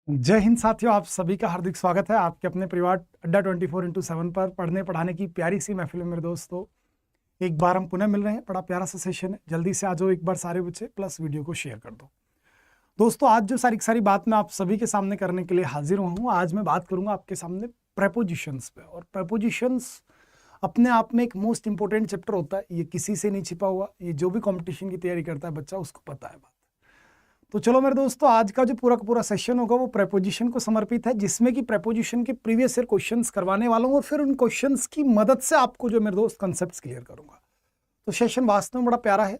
जय हिंद साथियों, आप सभी का हार्दिक स्वागत है आपके अपने परिवार अड्डा 24x7 पर पढ़ने पढ़ाने की प्यारी सी महफिल में। मेरे दोस्तों, एक बार हम पुनः मिल रहे हैं। बड़ा प्यारा सा सेशन है, जल्दी से आ जाओ एक बार सारे बच्चे, प्लस वीडियो को शेयर कर दो। दोस्तों, आज जो सारी बात मैं आप सभी के सामने करने के लिए हाजिर हुआ हूँ। आज मैं बात करूंगा आपके सामने प्रेपोजिशंस पे। और प्रेपोजिशंस अपने आप में एक मोस्ट इंपॉर्टेंट चैप्टर होता है, ये किसी से नहीं छिपा हुआ। ये जो भी कॉम्पिटिशन की तैयारी करता है बच्चा, उसको पता है बात। तो चलो मेरे दोस्तों, आज का जो पूरा का पूरा सेशन होगा वो प्रेपोजिशन को समर्पित है, जिसमें कि प्रेपोजिशन के प्रीवियस ईयर क्वेश्चंस करवाने वाला हूं और फिर उन क्वेश्चंस की मदद से आपको जो मेरे दोस्त कंसेप्ट्स क्लियर करूंगा। तो सेशन वास्तव में बड़ा प्यारा है।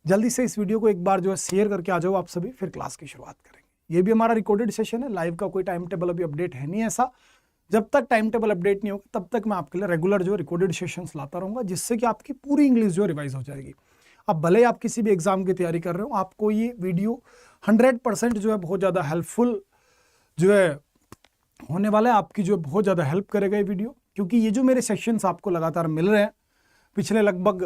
जल्दी से इस वीडियो को एक बार जो है शेयर करके आ जाओ आप सभी, फिर क्लास की शुरुआत करेंगे। ये भी हमारा रिकॉर्डेड सेशन है, लाइव का कोई टाइम टेबल अभी अपडेट है नहीं ऐसा। जब तक टाइम टेबल अपडेट नहीं होगा तब तक मैं आपके लिए रेगुलर जो रिकॉर्डेड सेशंस लाता रहूंगा, जिससे कि आपकी पूरी इंग्लिश जो रिवाइज हो जाएगी। अब भले आप किसी भी एग्जाम की तैयारी कर रहे हो, आपको ये वीडियो 100% जो है बहुत ज़्यादा हेल्पफुल जो है होने वाला है। आपकी जो बहुत ज़्यादा हेल्प करेगा ये वीडियो, क्योंकि ये जो मेरे सेशंस आपको लगातार मिल रहे हैं पिछले लगभग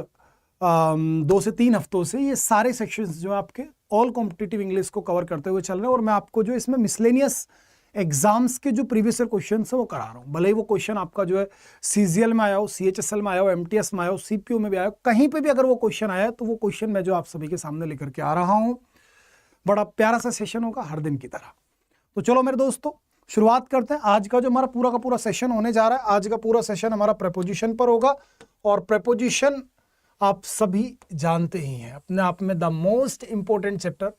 2 से 3 हफ्तों से, ये सारे सेक्शंस जो है आपके ऑल कॉम्पिटिटिव इंग्लिश को कवर करते हुए चल रहे हैं। और मैं आपको जो इसमें मिसलेनियस एग्जाम्स के जो प्रीवियस ईयर क्वेश्चन है वो करा रहा हूँ। भले ही वो क्वेश्चन आपका जो है CGL में आया हो, CHSL में आया हो, MTS में आया हो, CPO में भी आया हो, कहीं पे भी अगर वो क्वेश्चन आया है तो वो क्वेश्चन मैं जो आप सभी के सामने लेकर के आ रहा हूँ। बड़ा प्यारा सा सेशन होगा हर दिन की तरह। तो चलो मेरे दोस्तों, शुरुआत करते हैं। आज का जो हमारा पूरा का पूरा सेशन होने जा रहा है, आज का पूरा सेशन हमारा प्रेपोजिशन पर होगा। और प्रेपोजिशन आप सभी जानते ही हैं, अपने आप में the most important chapter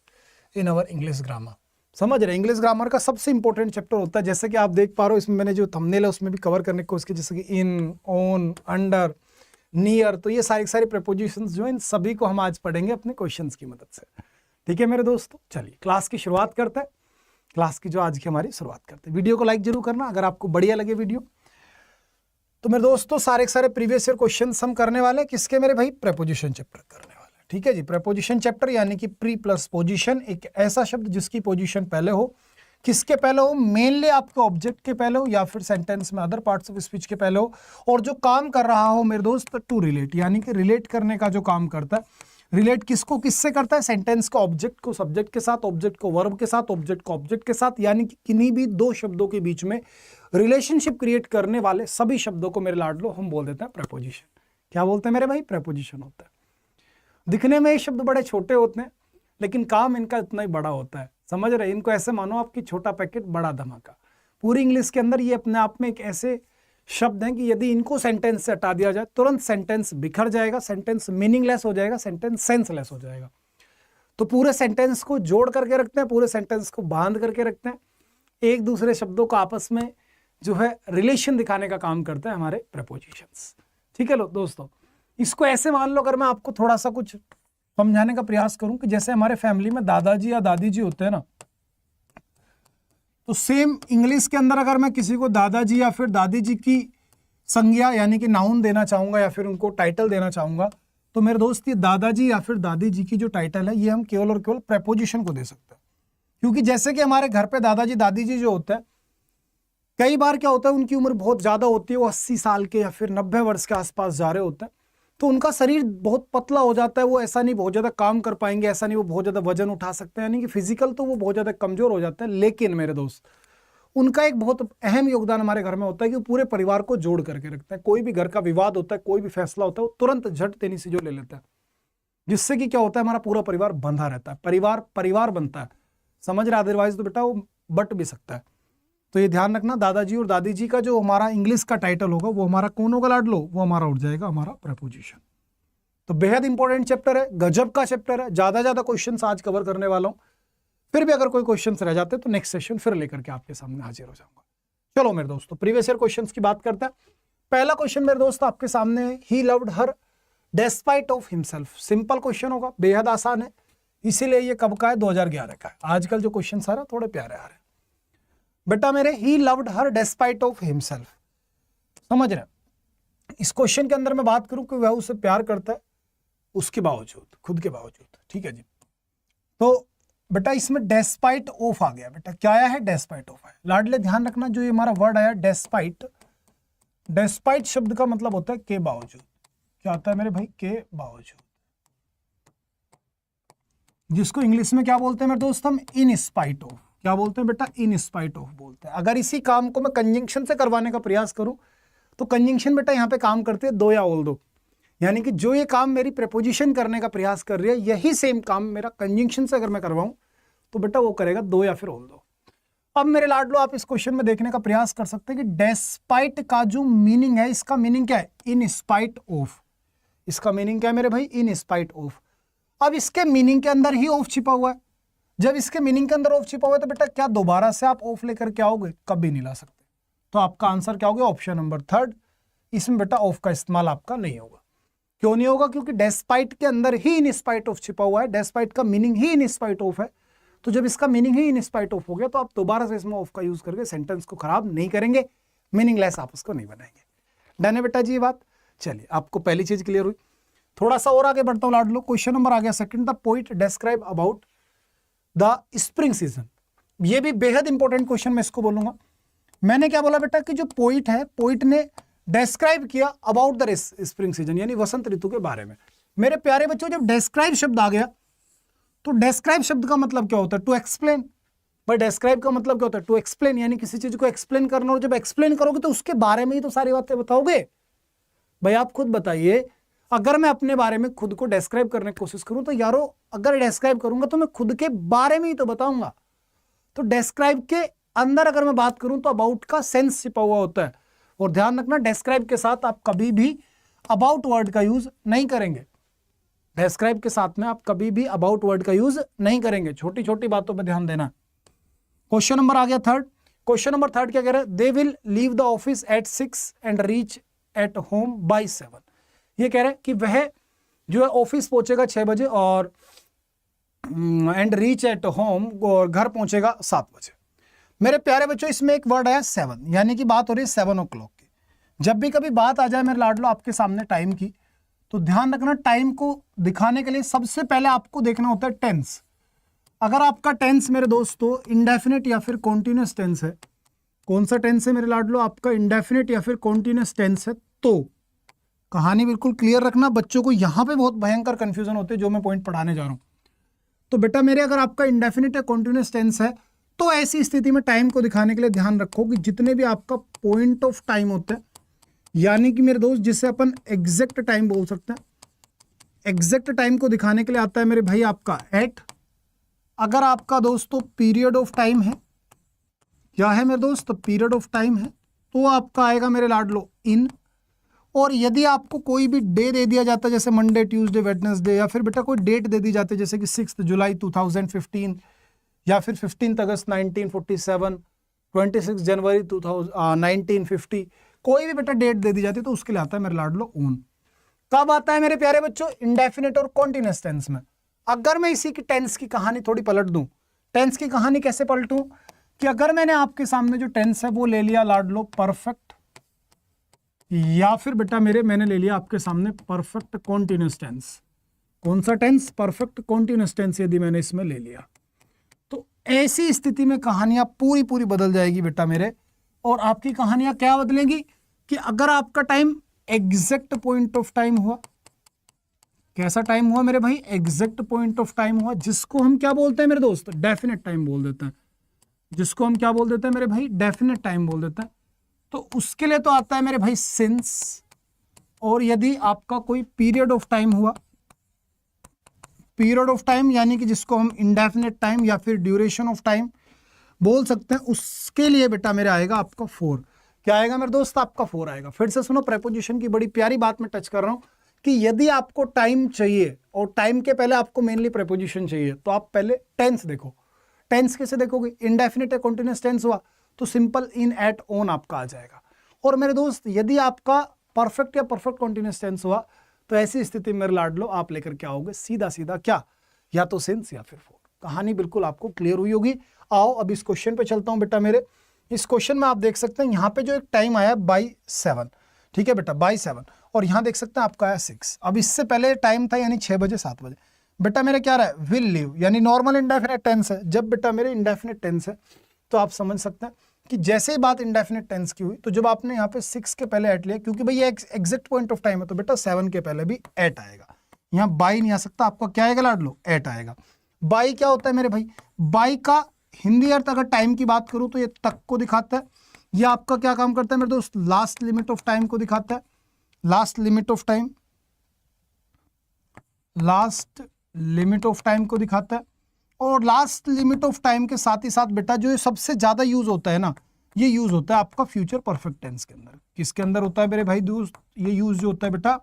in our English grammar. समझ रहे, इंग्लिश ग्रामर का सबसे इंपॉर्टेंट चैप्टर होता है। जैसे कि आप देख पा रहे हो, इसमें मैंने जो थंबनेल है उसमें भी कवर करने की कोशिश की, जैसे कि इन, ऑन, अंडर, नियर। तो ये सारी प्रेपोजिशंस जो है, इन सभी को हम आज पढ़ेंगे अपने क्वेश्चंस की मदद से। ठीक है मेरे दोस्तों, चलिए क्लास की शुरुआत करते हैं। क्लास की जो आज की हमारी शुरुआत करते हैं। वीडियो को लाइक जरूर करना अगर आपको बढ़िया लगे वीडियो। तो मेरे दोस्तों, सारे प्रीवियस ईयर क्वेश्चंस हम करने वाले हैं। किसके मेरे भाई? प्रेपोजिशन चैप्टर करने वाले। ठीक है जी, प्रेपोजिशन चैप्टर यानी कि प्री प्लस पोजिशन, एक ऐसा शब्द जिसकी पोजिशन पहले हो। किसके पहले हो? मेनली आपके ऑब्जेक्ट के पहले हो, या फिर सेंटेंस में अदर पार्ट्स ऑफ स्पीच के पहले हो। और जो काम कर रहा हो मेरे दोस्त, टू रिलेट, यानी कि रिलेट करने का जो काम करता है। रिलेट किसको किससे करता है? सेंटेंस को ऑब्जेक्ट को सब्जेक्ट के साथ, ऑब्जेक्ट को वर्ब के साथ, ऑब्जेक्ट को ऑब्जेक्ट के साथ, यानी कि किन्हीं भी दो शब्दों के बीच में रिलेशनशिप क्रिएट करने वाले सभी शब्दों को मेरे लाडलो हम बोल देते हैं प्रेपोजिशन। क्या बोलते हैं मेरे भाई? प्रेपोजिशन होता है। दिखने में ये शब्द बड़े छोटे होते हैं, लेकिन काम इनका इतना ही बड़ा होता है। समझ रहे? इनको ऐसे मानो आपकी छोटा पैकेट बड़ा धमाका। पूरी इंग्लिश के अंदर ये अपने आप में एक ऐसे शब्द हैं कि यदि इनको सेंटेंस से हटा दिया जाए तुरंत सेंटेंस बिखर जाएगा, सेंटेंस मीनिंगलेस हो जाएगा, सेंटेंस सेंसलेस हो जाएगा। तो पूरे सेंटेंस को जोड़ करके रखते हैं, पूरे सेंटेंस को बांध करके रखते हैं, एक दूसरे शब्दों को आपस में जो है रिलेशन दिखाने का काम करते हैं हमारे प्रेपोजिशंस। ठीक है लो दोस्तों, इसको ऐसे मान लो, अगर मैं आपको थोड़ा सा कुछ समझाने का प्रयास करूं कि जैसे हमारे फैमिली में दादाजी या दादी जी होते हैं ना, तो सेम इंग्लिश के अंदर अगर मैं किसी को दादाजी या फिर दादी जी की संज्ञा यानी कि नाउन देना चाहूंगा या फिर उनको टाइटल देना चाहूंगा, तो मेरे दोस्त ये दादाजी या फिर दादी जी की जो टाइटल है ये हम केवल और केवल प्रेपोजिशन को दे सकते हैं। क्योंकि जैसे कि हमारे घर पे दादाजी दादी जी जो होते हैं, कई बार क्या होता है उनकी उम्र बहुत ज्यादा होती है, वो 80 साल के या फिर 90 वर्ष के आसपास जा रहे होते हैं, तो उनका शरीर बहुत पतला हो जाता है। वो ऐसा नहीं बहुत ज्यादा काम कर पाएंगे, ऐसा नहीं वो बहुत ज्यादा वजन उठा सकते हैं, यानी कि फिजिकल तो वो बहुत ज्यादा कमजोर हो जाते हैं। लेकिन मेरे दोस्त, उनका एक बहुत अहम योगदान हमारे घर में होता है कि वो पूरे परिवार को जोड़ करके रखते हैं। कोई भी घर का विवाद होता है, कोई भी फैसला होता है, वो तुरंत झट तेनी से जो ले लेता है, जिससे कि क्या होता है, हमारा पूरा परिवार बंधा रहता है, परिवार बनता है। समझ रहे? अदरवाइज तो बेटा वो बट भी सकता है। तो ये ध्यान रखना, दादाजी और दादी जी का जो हमारा इंग्लिश का टाइटल होगा वो हमारा कौन होगा लाडलो? वो हमारा उठ जाएगा हमारा प्रेपोजिशन। तो बेहद इंपॉर्टेंट चैप्टर है, गजब का चैप्टर है। ज्यादा क्वेश्चंस आज कवर करने वाला हूं। फिर भी अगर कोई क्वेश्चंस रह जाते तो नेक्स्ट सेशन फिर लेकर के आपके सामने हाजिर हो जाऊंगा। चलो मेरे दोस्तों, प्रीवियस ईयर क्वेश्चंस की बात करते हैं। पहला क्वेश्चन मेरे दोस्त आपके सामने है, he loved her despite of himself. Simple question होगा, बेहद आसान है, इसीलिए ये कब का है? 2011 का है। आजकल जो क्वेश्चन आ रहे हैं थोड़े प्यारे आ रहे हैं बेटा मेरे। He loved her despite of himself, समझ रहे? इस क्वेश्चन के अंदर मैं बात करूं कि वह उसे प्यार करता है उसके बावजूद, खुद के बावजूद। ठीक है जी, तो बेटा इसमें डेस्पाइट ऑफ आ गया। बेटा क्या आया है? डेस्पाइट ऑफ आया। लाडले ध्यान रखना, जो ये हमारा वर्ड आया डेस्पाइट, डेस्पाइट शब्द का मतलब होता है के बावजूद। क्या होता है मेरे भाई? के बावजूद, जिसको इंग्लिश में क्या बोलते हैं मेरे दोस्त? हम इन स्पाइट ऑफ। क्या बोलते हैं बेटा, इन स्पाइट ऑफ बोलते हैं। अगर इसी काम को मैं कंजंक्शन से करवाने का प्रयास करूं तो कंजंक्शन बेटा यहाँ पे काम करती है दो या ऑल दो, यानी कि जो ये काम मेरी प्रेपोजिशन करने का प्रयास कर रही है यही सेम काम मेरा कंजंक्शन से अगर मैं करवाऊं तो बेटा वो करेगा दो या फिर ऑल दो। अब मेरे लाडलो आप इस क्वेश्चन में देखने का प्रयास कर सकते हैं कि डेस्पाइट का जो मीनिंग है, इसका मीनिंग क्या है, इन स्पाइट ऑफ। इसका मीनिंग क्या है मेरे भाई, इन स्पाइट ऑफ। अब इसके मीनिंग के अंदर ही ऑफ छिपा हुआ है। जब इसके मीनिंग के अंदर ऑफ छिपा हुआ है तो बेटा क्या दोबारा से आप ऑफ लेकर के आओगे, कभी नहीं ला सकते। तो आपका आंसर क्या होगा, ऑप्शन नंबर थर्ड। इसमें बेटा ऑफ का इस्तेमाल आपका नहीं होगा। क्यों नहीं होगा, क्योंकि डेस्पाइट के अंदर ही इन स्पाइट ऑफ छिपा हुआ है। डेस्पाइट का meaning he in spite of है। तो जब इसका meaning he in spite of हो गया तो आप दोबारा से इसमें ऑफ का यूज करके सेंटेंस को खराब नहीं करेंगे, मीनिंगलेस आप उसको नहीं बनाएंगे। डन है बेटा जी ये बात। चलिए आपको पहली चीज क्लियर हुई। थोड़ा सा और आगे बढ़ता हूं लाडलो। क्वेश्चन नंबर आ गया second, the poet describe about the spring season. ये भी बेहद इंपॉर्टेंट क्वेश्चन मैं इसको बोलूंगा। मैंने क्या बोला बेटा कि जो पोइट है, पोइट ने डिस्क्राइब किया अबाउट द स्प्रिंग सीजन, यानी वसंत ऋतु के बारे में। मेरे प्यारे बच्चों जब डिस्क्राइब शब्द आ गया तो डिस्क्राइब शब्द का मतलब क्या होता है, टू एक्सप्लेन। भाई डिस्क्राइब का मतलब क्या होता है, टू एक्सप्लेन, यानी किसी चीज को एक्सप्लेन करना। और जब एक्सप्लेन करोगे तो उसके बारे में ही तो सारी बातें बताओगे। भाई आप खुद बताइए, अगर मैं अपने बारे में खुद को डिस्क्राइब करने की कोशिश करूं तो यारो अगर डिस्क्राइब करूंगा तो मैं खुद के बारे में ही तो बताऊंगा। तो डिस्क्राइब के अंदर अगर मैं बात करूं तो अबाउट का सेंस छिपा हुआ होता है। और ध्यान रखना डिस्क्राइब के साथ आप कभी भी अबाउट वर्ड का यूज नहीं करेंगे। डिस्क्राइब के साथ में आप कभी भी अबाउट वर्ड का यूज नहीं करेंगे। छोटी छोटी बातों पर ध्यान देना। क्वेश्चन नंबर आ गया थर्ड। क्वेश्चन नंबर थर्ड क्या कह रहा है, they will leave the office at 6 and reach at home by 7। ये कह रहे हैं कि वह जो है ऑफिस पहुंचेगा 6 बजे और एंड रीच एट होम, और घर पहुंचेगा 7 बजे। मेरे प्यारे बच्चों इसमें एक वर्ड आया 7, यानी कि बात हो रही है 7 o'clock की। जब भी कभी बात आ जाए मेरे लाडलो आपके सामने टाइम की, तो ध्यान रखना टाइम को दिखाने के लिए सबसे पहले आपको देखना होता है टेंस। अगर आपका टेंस मेरे दोस्तों इंडेफिनिट या फिर कॉन्टिन्यूस टेंस है, कौन सा टेंस है मेरे लाडलो, आपका इंडेफिनिट या फिर कॉन्टिन्यूस टेंस है, तो कहानी बिल्कुल क्लियर रखना। बच्चों को यहां पे बहुत भयंकर कंफ्यूजन होते हैं जो मैं पॉइंट पढ़ाने जा रहा हूं। तो बेटा मेरे अगर आपका इंडेफिनिट या कॉन्टिन्यूस टेंस है तो ऐसी स्थिति में टाइम को दिखाने के लिए ध्यान रखो कि जितने भी आपका पॉइंट ऑफ टाइम होते हैं, यानी कि मेरे दोस्त जिसे अपन एग्जैक्ट टाइम बोल सकते हैं, एग्जैक्ट टाइम को दिखाने के लिए आता है मेरे भाई आपका एट। अगर आपका दोस्तों पीरियड ऑफ टाइम है, क्या है मेरे दोस्त, पीरियड ऑफ टाइम है, तो आपका आएगा मेरे लाडलो इन। और यदि आपको कोई भी डे दे दिया जाता है जैसे मंडे, ट्यूसडे, वेडनेसडे, या फिर बेटा कोई डेट दे दी जाती है जैसे कि 6 जुलाई 2015 या फिर 15 अगस्त 1947, 26 जनवरी 1950, कोई भी बेटा डेट दे दी जाती है तो उसके लिए आता है मेरे लाडलो ओन। कब आता है मेरे प्यारे बच्चों, इंडेफिनिट और कॉन्टिन्यूस टेंस में। अगर मैं इसी की टेंस की कहानी थोड़ी पलट दूं, टेंस की कहानी कैसे पलटूं कि अगर मैंने आपके सामने जो टेंस है वो ले लिया लाडलो परफेक्ट, या फिर बेटा मैंने ले लिया आपके सामने परफेक्ट कॉन्टिन्यूस टेंस। कौन सा टेंस, परफेक्ट कॉन्टिन्यूस टेंस यदि मैंने इसमें ले लिया तो ऐसी स्थिति में कहानियां पूरी बदल जाएगी बेटा मेरे। और आपकी कहानियां क्या बदलेंगी कि अगर आपका time exact point of time हुआ, कैसा टाइम हुआ मेरे भाई, एग्जैक्ट पॉइंट ऑफ टाइम हुआ, जिसको हम क्या बोलते हैं मेरे दोस्त, डेफिनेट टाइम बोल देते हैं। जिसको हम क्या बोल देते हैं मेरे भाई, डेफिनेट टाइम बोल देते हैं। तो उसके लिए तो आता है मेरे भाई सिंस। और यदि आपका कोई पीरियड ऑफ टाइम हुआ, पीरियड ऑफ टाइम यानी कि जिसको हम इंडेफिनेट टाइम या फिर ड्यूरेशन ऑफ टाइम बोल सकते हैं, उसके लिए बेटा मेरे आएगा आपका 4। क्या आएगा मेरे दोस्त, आपका 4 आएगा। फिर से सुनो, प्रेपोजिशन की बड़ी प्यारी बात मैं टच कर रहा हूं कि यदि आपको टाइम चाहिए और टाइम के पहले आपको मेनली प्रेपोजिशन चाहिए तो आप पहले टेंस देखो। टेंस कैसे देखोगे, इंडेफिनिट या कॉन्टिन्यूस टेंस हुआ तो सिंपल इन, एट, ऑन आपका आ जाएगा। और मेरे दोस्त यदि आपका परफेक्ट या परफेक्ट कॉन्टिन्यूस टेंस हुआ तो ऐसी स्थिति में मेरे लाडलो आप लेकर के आओगे सीधा सीधा क्या, या तो सिंस या फिर 4। कहानी बिल्कुल आपको क्लियर हुई होगी। आओ अब इस क्वेश्चन पे चलता हूं बेटा मेरे। इस क्वेश्चन में आप देख सकते हैं यहाँ पे जो एक टाइम आया बाय 7, ठीक है बेटा, बाय 7, और यहाँ देख सकते हैं आपका आया 6। अब इससे पहले टाइम था यानी 6 बजे 7 बजे। बेटा मेरे क्या रहा है, विल लीव, यानी नॉर्मल इंडेफिनिट टेंस है। जब बेटा मेरे इंडेफिनिट टेंस है तो आप समझ सकते हैं कि जैसे ही बात इंडेफिनिट टेंस की हुई तो जब आपने यहाँ पे 6 के पहले एट लिया, क्योंकि भाई ये एग्जैक्ट पॉइंट ऑफ टाइम है, तो बेटा 7 के पहले भी एट आएगा। यहाँ बाई नहीं आ सकता, आपका क्या आएगा लाडलो, एट आएगा। बाई क्या होता है मेरे भाई, बाई का हिंदी अर्थ अगर टाइम की बात करूं तो ये तक को दिखाता है। ये आपका क्या काम करता है मेरे दोस्त, लास्ट लिमिट ऑफ टाइम को दिखाता है, last limit of time, last limit of time को दिखाता है। और लास्ट लिमिट ऑफ टाइम के साथ ही साथ बेटा जो ये सबसे ज्यादा यूज होता है ना, ये यूज होता है आपका फ्यूचर परफेक्ट टेंस के अंदर। किसके अंदर होता है मेरे भाई दोस्त, ये यूज जो होता है बेटा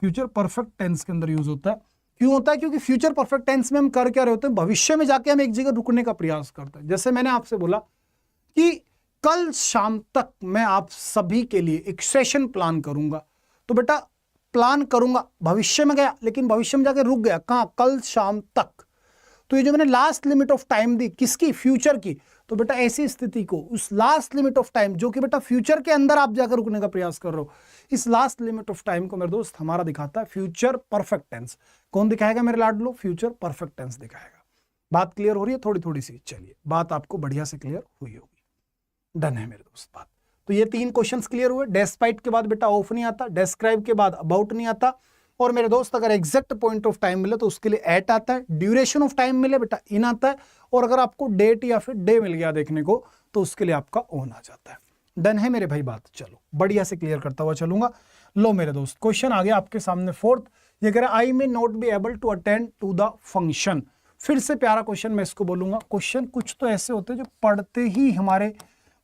फ्यूचर परफेक्ट टेंस के अंदर यूज होता है। क्यों होता है, क्योंकि फ्यूचर परफेक्ट टेंस में हम कर क्या रहे होते हैं, भविष्य में जाके हम एक जगह रुकने का प्रयास करते हैं। जैसे मैंने आपसे बोला कि कल शाम तक मैं आप सभी के लिए एक सेशन प्लान करूंगा, तो बेटा प्लान करूंगा, भविष्य में गया लेकिन भविष्य में जाके रुक गया, कहां, कल शाम तक। तो ये जो मैंने लास्ट लिमिट ऑफ टाइम दी किसकी, फ्यूचर की, तो बेटा ऐसी स्थिति को उस लास्ट लिमिट ऑफ टाइम जो कि बेटा फ्यूचर के अंदर आप जाकर रुकने का प्रयास कर रहे हो, इस लास्ट लिमिट ऑफ टाइम को मेरे दोस्त हमारा दिखाता है फ्यूचर परफेक्ट टेंस। कौन दिखाएगा मेरे लाडलो, फ्यूचर परफेक्ट टेंस दिखाएगा। बात क्लियर हो रही है, थोड़ी थोड़ी सी, चलिए बात आपको बढ़िया से क्लियर हुई होगी। डन है मेरे दोस्त बात। तो ये 3 क्वेश्चंस क्लियर हुए। डेस्पाइट के बाद बेटा ऑफ नहीं आता, डेस्क्राइब के बाद अबाउट नहीं आता, और मेरे दोस्त अगर एग्जैक्ट पॉइंट ऑफ टाइम मिले तो उसके लिए एट आता है, ड्यूरेशन ऑफ टाइम मिले बेटा इन आता है, और अगर आपको डेट या फिर डे मिल गया देखने को तो उसके लिए आपका ऑन आ जाता है। डन है मेरे भाई बात। चलो बढ़िया से क्लियर करता हुआ चलूंगा। लो मेरे दोस्त क्वेश्चन आ गया आपके सामने 4th, ये कह रहा है I may not be able to attend to the function. फिर से प्यारा क्वेश्चन मैं इसको बोलूंगा। क्वेश्चन कुछ तो ऐसे होते हैं जो पढ़ते ही हमारे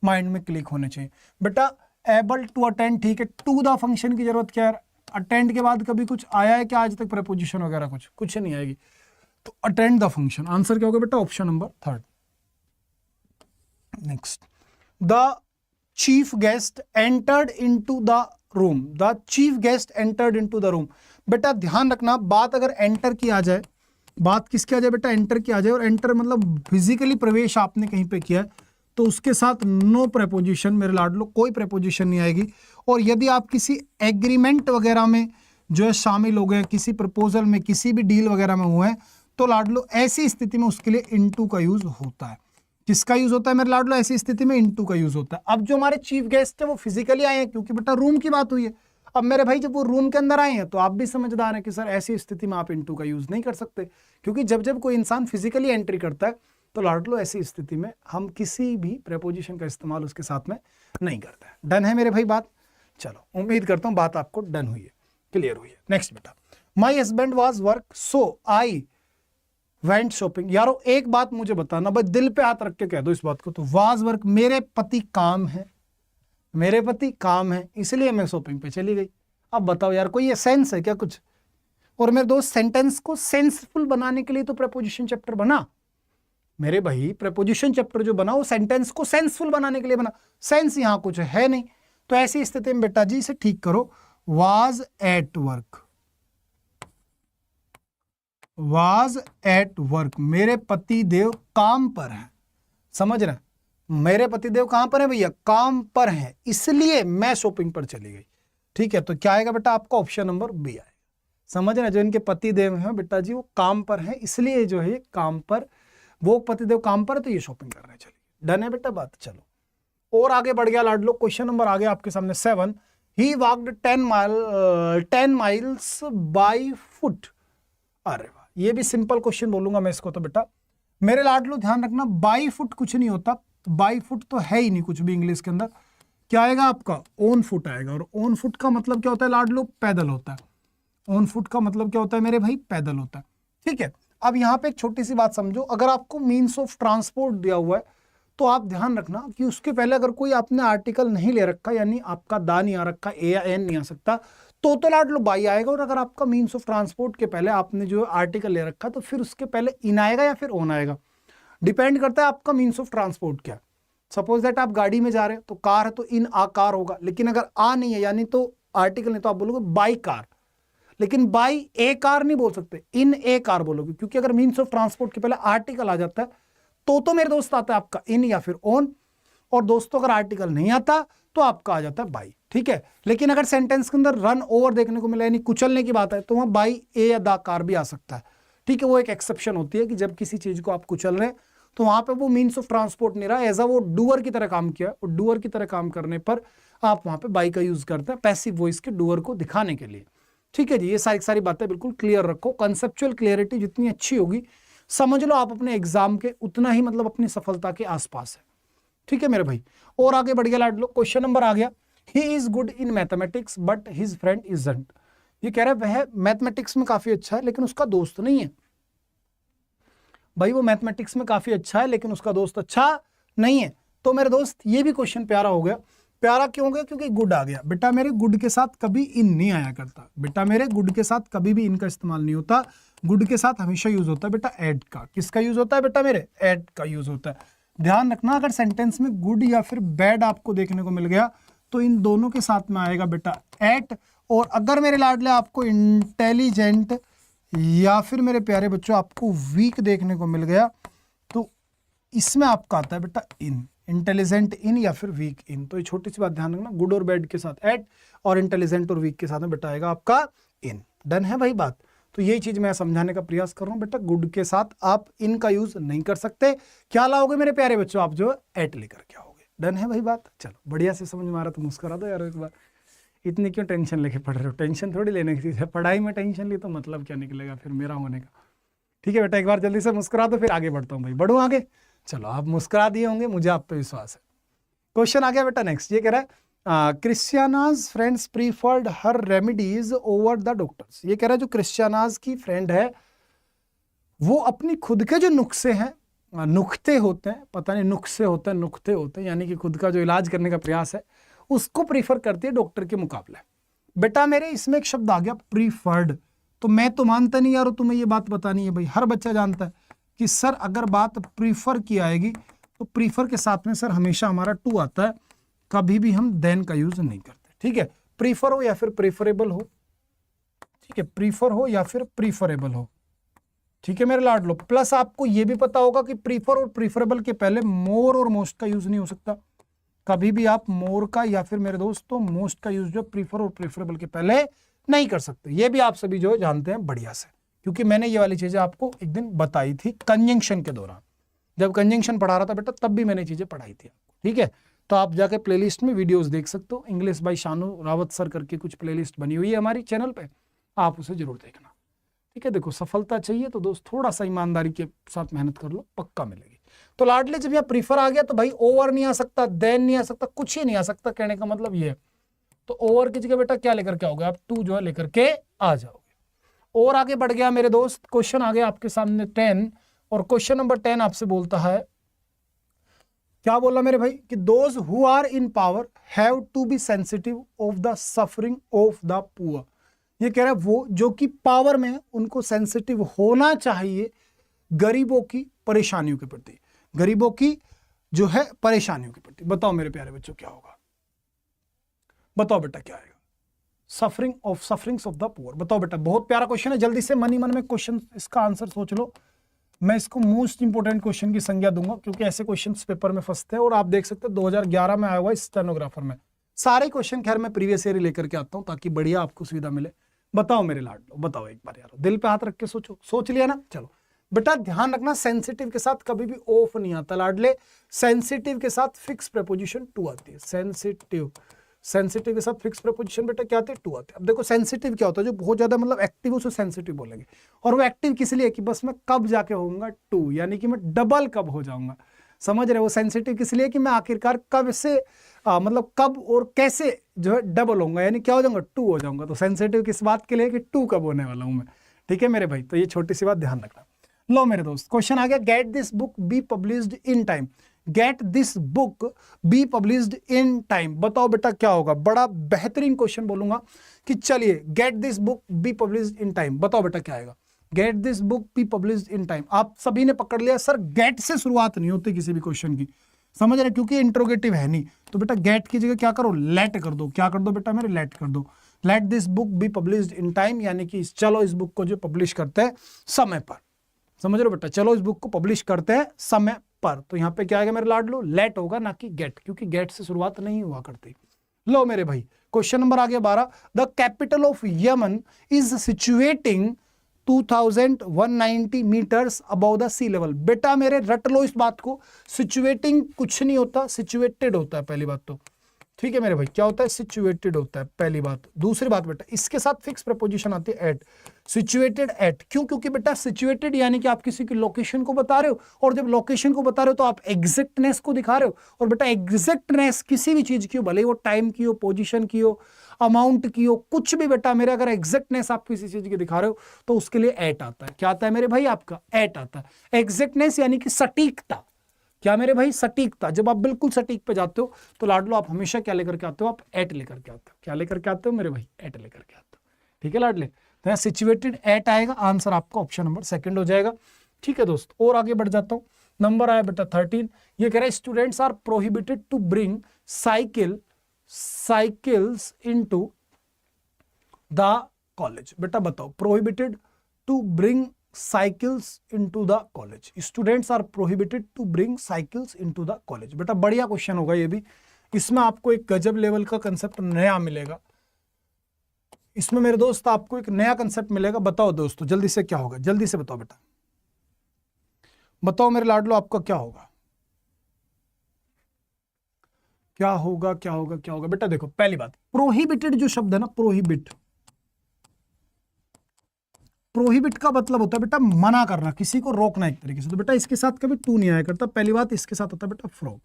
माइंड में क्लिक होने चाहिए। बेटा एबल टू अटेंड, ठीक है, टू द फंक्शन की जरूरत क्या है, अटेंड के बाद कभी कुछ आया है क्या आज तक, प्रीपोजिशन वगैरह कुछ नहीं आएगी, तो अटेंड द फंक्शन। आंसर क्या होगा बेटा, option number 3rd। Next, the chief guest entered into the room, the chief guest entered into the room. बेटा ध्यान रखना, बात अगर एंटर की आ जाए, बात किसकी आ जाए बेटा, एंटर की आ जाए, और एंटर मतलब फिजिकली प्रवेश आपने कहीं पे किया है, तो उसके साथ नो प्रेपोजिशन मेरे लाडलो, कोई प्रेपोजिशन नहीं आएगी। और यदि आप किसी एग्रीमेंट वगैरह में जो है शामिल हो गए, किसी प्रपोजल में, किसी भी डील वगैरह में हुए हैं, तो लाडलो ऐसी स्थिति में उसके लिए इनटू का यूज होता है। किसका यूज होता है मेरे लाडलो, ऐसी स्थिति में इनटू का यूज होता है। अब जो हमारे चीफ गेस्ट है वो फिजिकली आए हैं, क्योंकि बेटा रूम की बात हुई है। अब मेरे भाई जब वो रूम के अंदर आए हैं तो आप भी समझदार हैं कि सर ऐसी स्थिति में आप इनटू का यूज नहीं कर सकते, क्योंकि जब जब कोई इंसान फिजिकली एंट्री करता है तो लाडलो ऐसी स्थिति में हम किसी भी प्रेपोजिशन का इस्तेमाल उसके साथ में नहीं करते हैं। डन है मेरे भाई बात। चलो उम्मीद करता हूं बात आपको डन हुई है, क्लियर हुई है। नेक्स्ट बेटा, my husband was work so I went shopping. यारो एक बात मुझे बताना, भाई दिल पे हाथ रख के कह दो इस बात को, तो वाज वर्क मेरे पति काम है, मेरे पति काम है इसलिए मैं शॉपिंग पे चली गई। अब बताओ यार कोई ये सेंस है क्या कुछ। और मेरे दोस्त सेंटेंस को सेंसफुल बनाने के लिए तो प्रेपोजिशन चैप्टर बना मेरे भाई, प्रेपोजिशन चैप्टर जो बना वो सेंटेंस को सेंसफुल बनाने के लिए बना, सेंस यहां कुछ है नहीं। तो ऐसी स्थिति में बेटा जी इसे ठीक करो, was at work, was at work, मेरे पति देव काम पर है। समझ रहे, मेरे पति देव कहां पर है भैया, काम पर है, इसलिए मैं शॉपिंग पर चली गई। ठीक है, तो क्या आएगा बेटा आपका, ऑप्शन नंबर बी आएगा। समझ रहे, जो इनके पति देव हैं बेटा जी वो काम पर है, इसलिए जो है काम पर, वो पतिदेव काम पर है तो ये शॉपिंग करने चली। डन है बेटा बात। चलो और आगे बढ़ गया लाडलो, क्वेश्चन नंबर आ गया आपके सामने 7, ही वॉक्ड 10 माइल्स बाय फुट। अरे वाह, ये भी सिंपल क्वेश्चन बोलूंगा मैं इसको। तो बेटा मेरे लाडलो ध्यान रखना, बाय फुट कुछ नहीं होता, बाय फुट तो है ही नहीं कुछ भी इंग्लिश के अंदर। क्या आएगा आपका, ऑन फुट आएगा। और ऑन फुट का मतलब क्या होता है लाडलो, पैदल होता है। ऑन फुट का मतलब क्या होता है मेरे भाई, पैदल होता है। ठीक है, अब यहाँ पे एक छोटी सी बात समझो, अगर आपको मीन्स ऑफ ट्रांसपोर्ट दिया हुआ है तो आप ध्यान रखना कि उसके पहले अगर कोई आपने आर्टिकल नहीं ले रखा, यानी आपका दा नहीं आ रखा, ए या एन नहीं आ सकता, तो लाडलो बाई आएगा। और अगर आपका मीन्स ऑफ ट्रांसपोर्ट के पहले आपने जो आर्टिकल ले रखा तो फिर उसके पहले इन आएगा या फिर ऑन आएगा, डिपेंड करता है आपका मीन्स ऑफ ट्रांसपोर्ट क्या। सपोज दैट आप गाड़ी में जा रहे हैं तो कार है तो इन आ कार होगा, लेकिन अगर आ नहीं है यानी तो आर्टिकल नहीं तो आप बोलोगे बाई कार। लेकिन बाई ए कार नहीं बोल सकते, इन ए कार बोलोगे, क्योंकि अगर मीन्स ऑफ ट्रांसपोर्ट के पहले आर्टिकल आ जाता है तो मेरे दोस्त आता है आपका इन या फिर ऑन। और दोस्तों अगर आर्टिकल नहीं आता तो आपका आ जाता है बाई। ठीक है, लेकिन अगर सेंटेंस के अंदर रन ओवर देखने को मिला यानी कुचलने की बात है तो वहां बाई ए या दा कार भी आ सकता है। ठीक है, वो एक एक्सेप्शन होती है कि जब किसी चीज को आप कुचल रहे हैं तो वहां पे वो मीन्स ऑफ ट्रांसपोर्ट नहीं रहा, एज वो डूअर की तरह काम किया, और डूअर की तरह काम करने पर आप वहां पे बाई का यूज करते हैं पैसिव वॉइस के डूअर को दिखाने के लिए। ठीक है जी, ये सारी बातें बिल्कुल क्लियर रखो। कंसेप्चुअल क्लियरिटी जितनी अच्छी होगी समझ लो आप अपने एग्जाम के उतना ही मतलब अपनी सफलता के आसपास है। ठीक है मेरे भाई, और आगे बढ़ गया लाड लो, क्वेश्चन नंबर आ गया, he is good in mathematics but his friend isn't. ये कह रहा है वह मैथमेटिक्स में काफी अच्छा है लेकिन उसका दोस्त नहीं है। भाई वो मैथमेटिक्स में काफी अच्छा है लेकिन उसका दोस्त अच्छा नहीं है। तो मेरे दोस्त ये भी क्वेश्चन प्यारा हो गया। प्यारा क्यों हो गया? क्योंकि गुड आ गया। बेटा मेरे गुड के साथ कभी इन नहीं आया करता, बेटा मेरे गुड के साथ कभी भी इनका इस्तेमाल नहीं होता, गुड के साथ हमेशा यूज होता है बेटा एड का। किसका यूज होता है बेटा मेरे? एड का यूज होता है। ध्यान रखना, अगर सेंटेंस में गुड या फिर बैड आपको देखने को मिल गया तो इन दोनों के साथ में आएगा बेटा एट। और अगर मेरे लाडले आपको इंटेलिजेंट या फिर मेरे प्यारे बच्चों आपको वीक देखने को मिल गया तो इसमें आपका आता है बेटा इन, इंटेलिजेंट इन या फिर वीक इन। तो ये छोटी सी बात ध्यान रखना, गुड और बैड के साथ एट और इंटेलिजेंट और वीक के साथ में बेटा आएगा आपका इन। डन है भाई बात? तो यही चीज मैं समझाने का प्रयास कर रहा हूं बेटा, गुड के साथ आप इन का यूज नहीं कर सकते। क्या लाओगे मेरे प्यारे बच्चों? आप जो एट लेकर के आओगे। डन है भाई बात? चलो बढ़िया से समझ में आ रहा तो मुस्कुरा दो यार एक बार। इतनी क्यों टेंशन लेके पढ़ रहे हो? टेंशन थोड़ी लेने की चीज है, पढ़ाई में टेंशन ली तो मतलब क्या निकलेगा फिर मेरा होने का। ठीक है बेटा, एक बार जल्दी से मुस्कुरा दो फिर आगे बढ़ता हूँ भाई, बढ़ो आगे। चलो आप मुस्कुरा दिए होंगे, मुझे आप पे विश्वास है। क्वेश्चन आ गया बेटा नेक्स्ट, ये कह रहा है Christiana's friends preferred her remedies over the doctors. ये कह रहा है जो क्रिस्टियानाज की फ्रेंड है वो अपनी खुद के जो नुस्खे हैं, नुक्ते होते हैं, पता नहीं नुस्खे होते हैं नुक्ते होते हैं, यानी कि खुद का जो इलाज करने का प्रयास है उसको प्रीफर करती है डॉक्टर के मुकाबले। बेटा मेरे इसमें एक शब्द आ गया प्रीफर्ड, तो मैं तो मानता नहीं यार, तुम्हें ये बात बतानी है भाई। हर बच्चा जानता है कि सर अगर बात प्रीफर की आएगी तो प्रीफर के साथ में सर हमेशा हमारा टू आता है, कभी भी हम देन का यूज नहीं करते। ठीक है, प्रीफर हो या फिर प्रेफरेबल हो, ठीक है, प्रीफर हो या फिर प्रीफरेबल हो। ठीक है मेरे लाडलो, प्लस आपको यह भी पता होगा कि प्रीफर और प्रीफरेबल के पहले मोर और मोस्ट का यूज नहीं हो सकता। कभी भी आप मोर का या फिर मेरे दोस्तों मोस्ट का यूज जो प्रीफर और प्रेफरेबल के पहले नहीं कर सकते। ये भी आप सभी जो जानते हैं बढ़िया से, क्योंकि मैंने ये वाली चीजें आपको एक दिन बताई थी कंजंक्शन के दौरान, जब कंजंक्शन पढ़ा रहा था बेटा तब भी मैंने चीजें पढ़ाई थी। ठीक है, तो आप जाके प्लेलिस्ट में वीडियोस देख सकते हो, English by Shanu Rawat sir करके कुछ प्लेलिस्ट बनी हुई है हमारी चैनल पे, आप उसे जरूर देखना। ठीक है, देखो सफलता चाहिए तो दोस्त थोड़ा सा ईमानदारी के साथ मेहनत कर लो, पक्का मिलेगी। तो लाडले जब यहाँ प्रीफर आ गया तो भाई ओवर नहीं आ सकता, देन नहीं आ सकता, कुछ ही नहीं आ सकता। कहने का मतलब ये है, तो ओवर की जगह बेटा क्या लेकर के आओगे आप? टू जो है लेकर के आ जाओगे। और आगे बढ़ गया मेरे दोस्त, क्वेश्चन आ गया आपके सामने 10, और क्वेश्चन नंबर 10 आपसे बोलता है, क्या बोला मेरे भाई कि those who are in power have to be sensitive of the suffering of the poor. ये कह रहा है वो जो कि पावर में है उनको सेंसिटिव होना चाहिए गरीबों की परेशानियों के प्रति, गरीबों की जो है परेशानियों के प्रति। बताओ मेरे प्यारे बच्चों क्या होगा? बताओ बेटा क्या आएगा? Sufferings of the poor. बताओ बेटा, बहुत प्यारा क्वेश्चन है, जल्दी से मन ही मन में क्वेश्चन इसका आंसर सोच लो। मैं इसको मोस्ट इंपोर्टेंट क्वेश्चन की संज्ञा दूंगा क्योंकि ऐसे क्वेश्चंस पेपर में फंसते हैं, और आप देख सकते हैं 2011 में आया हुआ स्टेनोग्राफर में सारे क्वेश्चन। खैर मैं प्रीवियस ईयर लेकर के आता हूं ताकि बढ़िया आपको सुविधा मिले। बताओ मेरे लाडलो, बताओ एक बार यार, दिल पे हाथ रख के सोचो। सोच लिया ना? चलो बेटा ध्यान रखना, सेंसिटिव के साथ कभी भी ऑफ नहीं आता लाडले, सेंसिटिव के साथ फिक्स प्रीपोजिशन टू आती है। सेंसिटिव के साथ फिक्स प्रीपोजिशन बेटा क्या आती है? टू आती है। अब देखो सेंसिटिव क्या होता है, जो बहुत ज्यादा मतलब एक्टिव उसे सेंसिटिव बोलेंगे, और वो एक्टिव किस लिए कि बस मैं कब जाके होऊंगा टू, यानी कि मैं डबल कब हो जाऊंगा। समझ रहे हो? सेंसिटिव किस लिए कि मैं आखिरकार कब से मतलब कब और कैसे जो है डबल होऊंगा, यानी क्या हो जाऊंगा? टू हो जाऊंगा। तो सेंसिटिव किस बात के लिए कि टू कब होने वाला हूं मैं। ठीक है मेरे भाई, तो ये छोटी सी बात ध्यान रखना। लो मेरे दोस्त, क्वेश्चन आ गया, get this book be published in time. Get this book be published in time. बताओ बेटा क्या होगा? बड़ा बेहतरीन क्वेश्चन बोलूंगा कि चलिए get this book be published in time. बताओ बेटा क्या आएगा? Get this book be published in time. आप सभी ने पकड़ लिया सर, गेट से शुरुआत नहीं होती किसी भी क्वेश्चन की, समझ रहे? क्योंकि इंट्रोगेटिव है नहीं, तो बेटा गेट की जगह क्या करो? लेट कर दो। क्या कर दो बेटा मेरे? लेट कर दो। Let this book be published in time, यानी कि चलो इस बुक को जो पब्लिश करते हैं समय पर। समझ रहे हो बेटा? चलो इस बुक को पब्लिश करते हैं समय पर। तो यहाँ पे क्या आएगा मेरे लाडलो? लेट होगा, ना कि गेट, क्योंकि गेट से शुरुआत नहीं हुआ करती। लो मेरे भाई, क्वेश्चन नंबर आ गया 12, the capital of Yemen is situating 2190 metres above the sea level. बेटा मेरे रट लो इस बात को, सिचुएटिंग कुछ नहीं होता, सिचुएटेड होता है पहली बात तो। ठीक है मेरे भाई, क्या होता है, सिचुएटेड होता है, पहली बात। दूसरी बात बेटा, इसके साथ फिक्स प्रपोजिशन आती है एट, सिचुएटेड एट। क्यों? क्योंकि बेटा सिचुएटेड यानी कि आप किसी की लोकेशन को बता रहे हो, और जब लोकेशन को बता रहे हो तो आप एग्जैक्टनेस को दिखा रहे हो। और बेटा एग्जैक्टनेस किसी भी चीज की हो, भले वो टाइम की हो, पोजीशन की हो, अमाउंट की हो, कुछ भी बेटा मेरे, अगर एग्जैक्टनेस आप किसी चीज की दिखा रहे हो तो उसके लिए एट आता है। क्या आता है मेरे भाई? आपका एट आता है। एग्जैक्टनेस यानी कि सटीकता। क्या मेरे भाई? सटीकता। जब आप बिल्कुल सटीक पे जाते हो तो लाडलो आप हमेशा क्या लेकर के आते हो? आप एट लेकर के आते हो। क्या लेकर के आते हो मेरे भाई? एट लेकर के आते हो। ठीक है लाडले, तो यहाँ सिचुएटेड एट आएगा, आंसर आपका ऑप्शन नंबर सेकंड हो जाएगा। ठीक है दोस्त, और आगे बढ़ जाता हूँ। नंबर आया बेटा 13। ये कह रहा है students are prohibited to bring cycles into the college. बेटा बताओ, prohibited to bring cycles into the college, students are prohibited to bring cycles into the college. बेटा बढ़िया क्वेश्चन होगा ये भी, इसमें आपको एक गजब लेवल का कंसेप्ट नया मिलेगा। इसमें मेरे दोस्त आपको एक नया कंसेप्ट मिलेगा। बताओ दोस्तों जल्दी से क्या होगा, जल्दी से बताओ बेटा, बताओ मेरे लाडलो आपका क्या होगा, क्या होगा, क्या होगा, क्या होगा? बेटा देखो, पहली बात, प्रोहिबिटेड जो शब्द है ना, प्रोहिबिट का मतलब होता है बेटा मना करना, किसी को रोकना एक तरीके से। तो बेटा इसके साथ कभी टू नहीं आया करता, पहली बात। इसके साथ होता है बेटा फ्रॉम।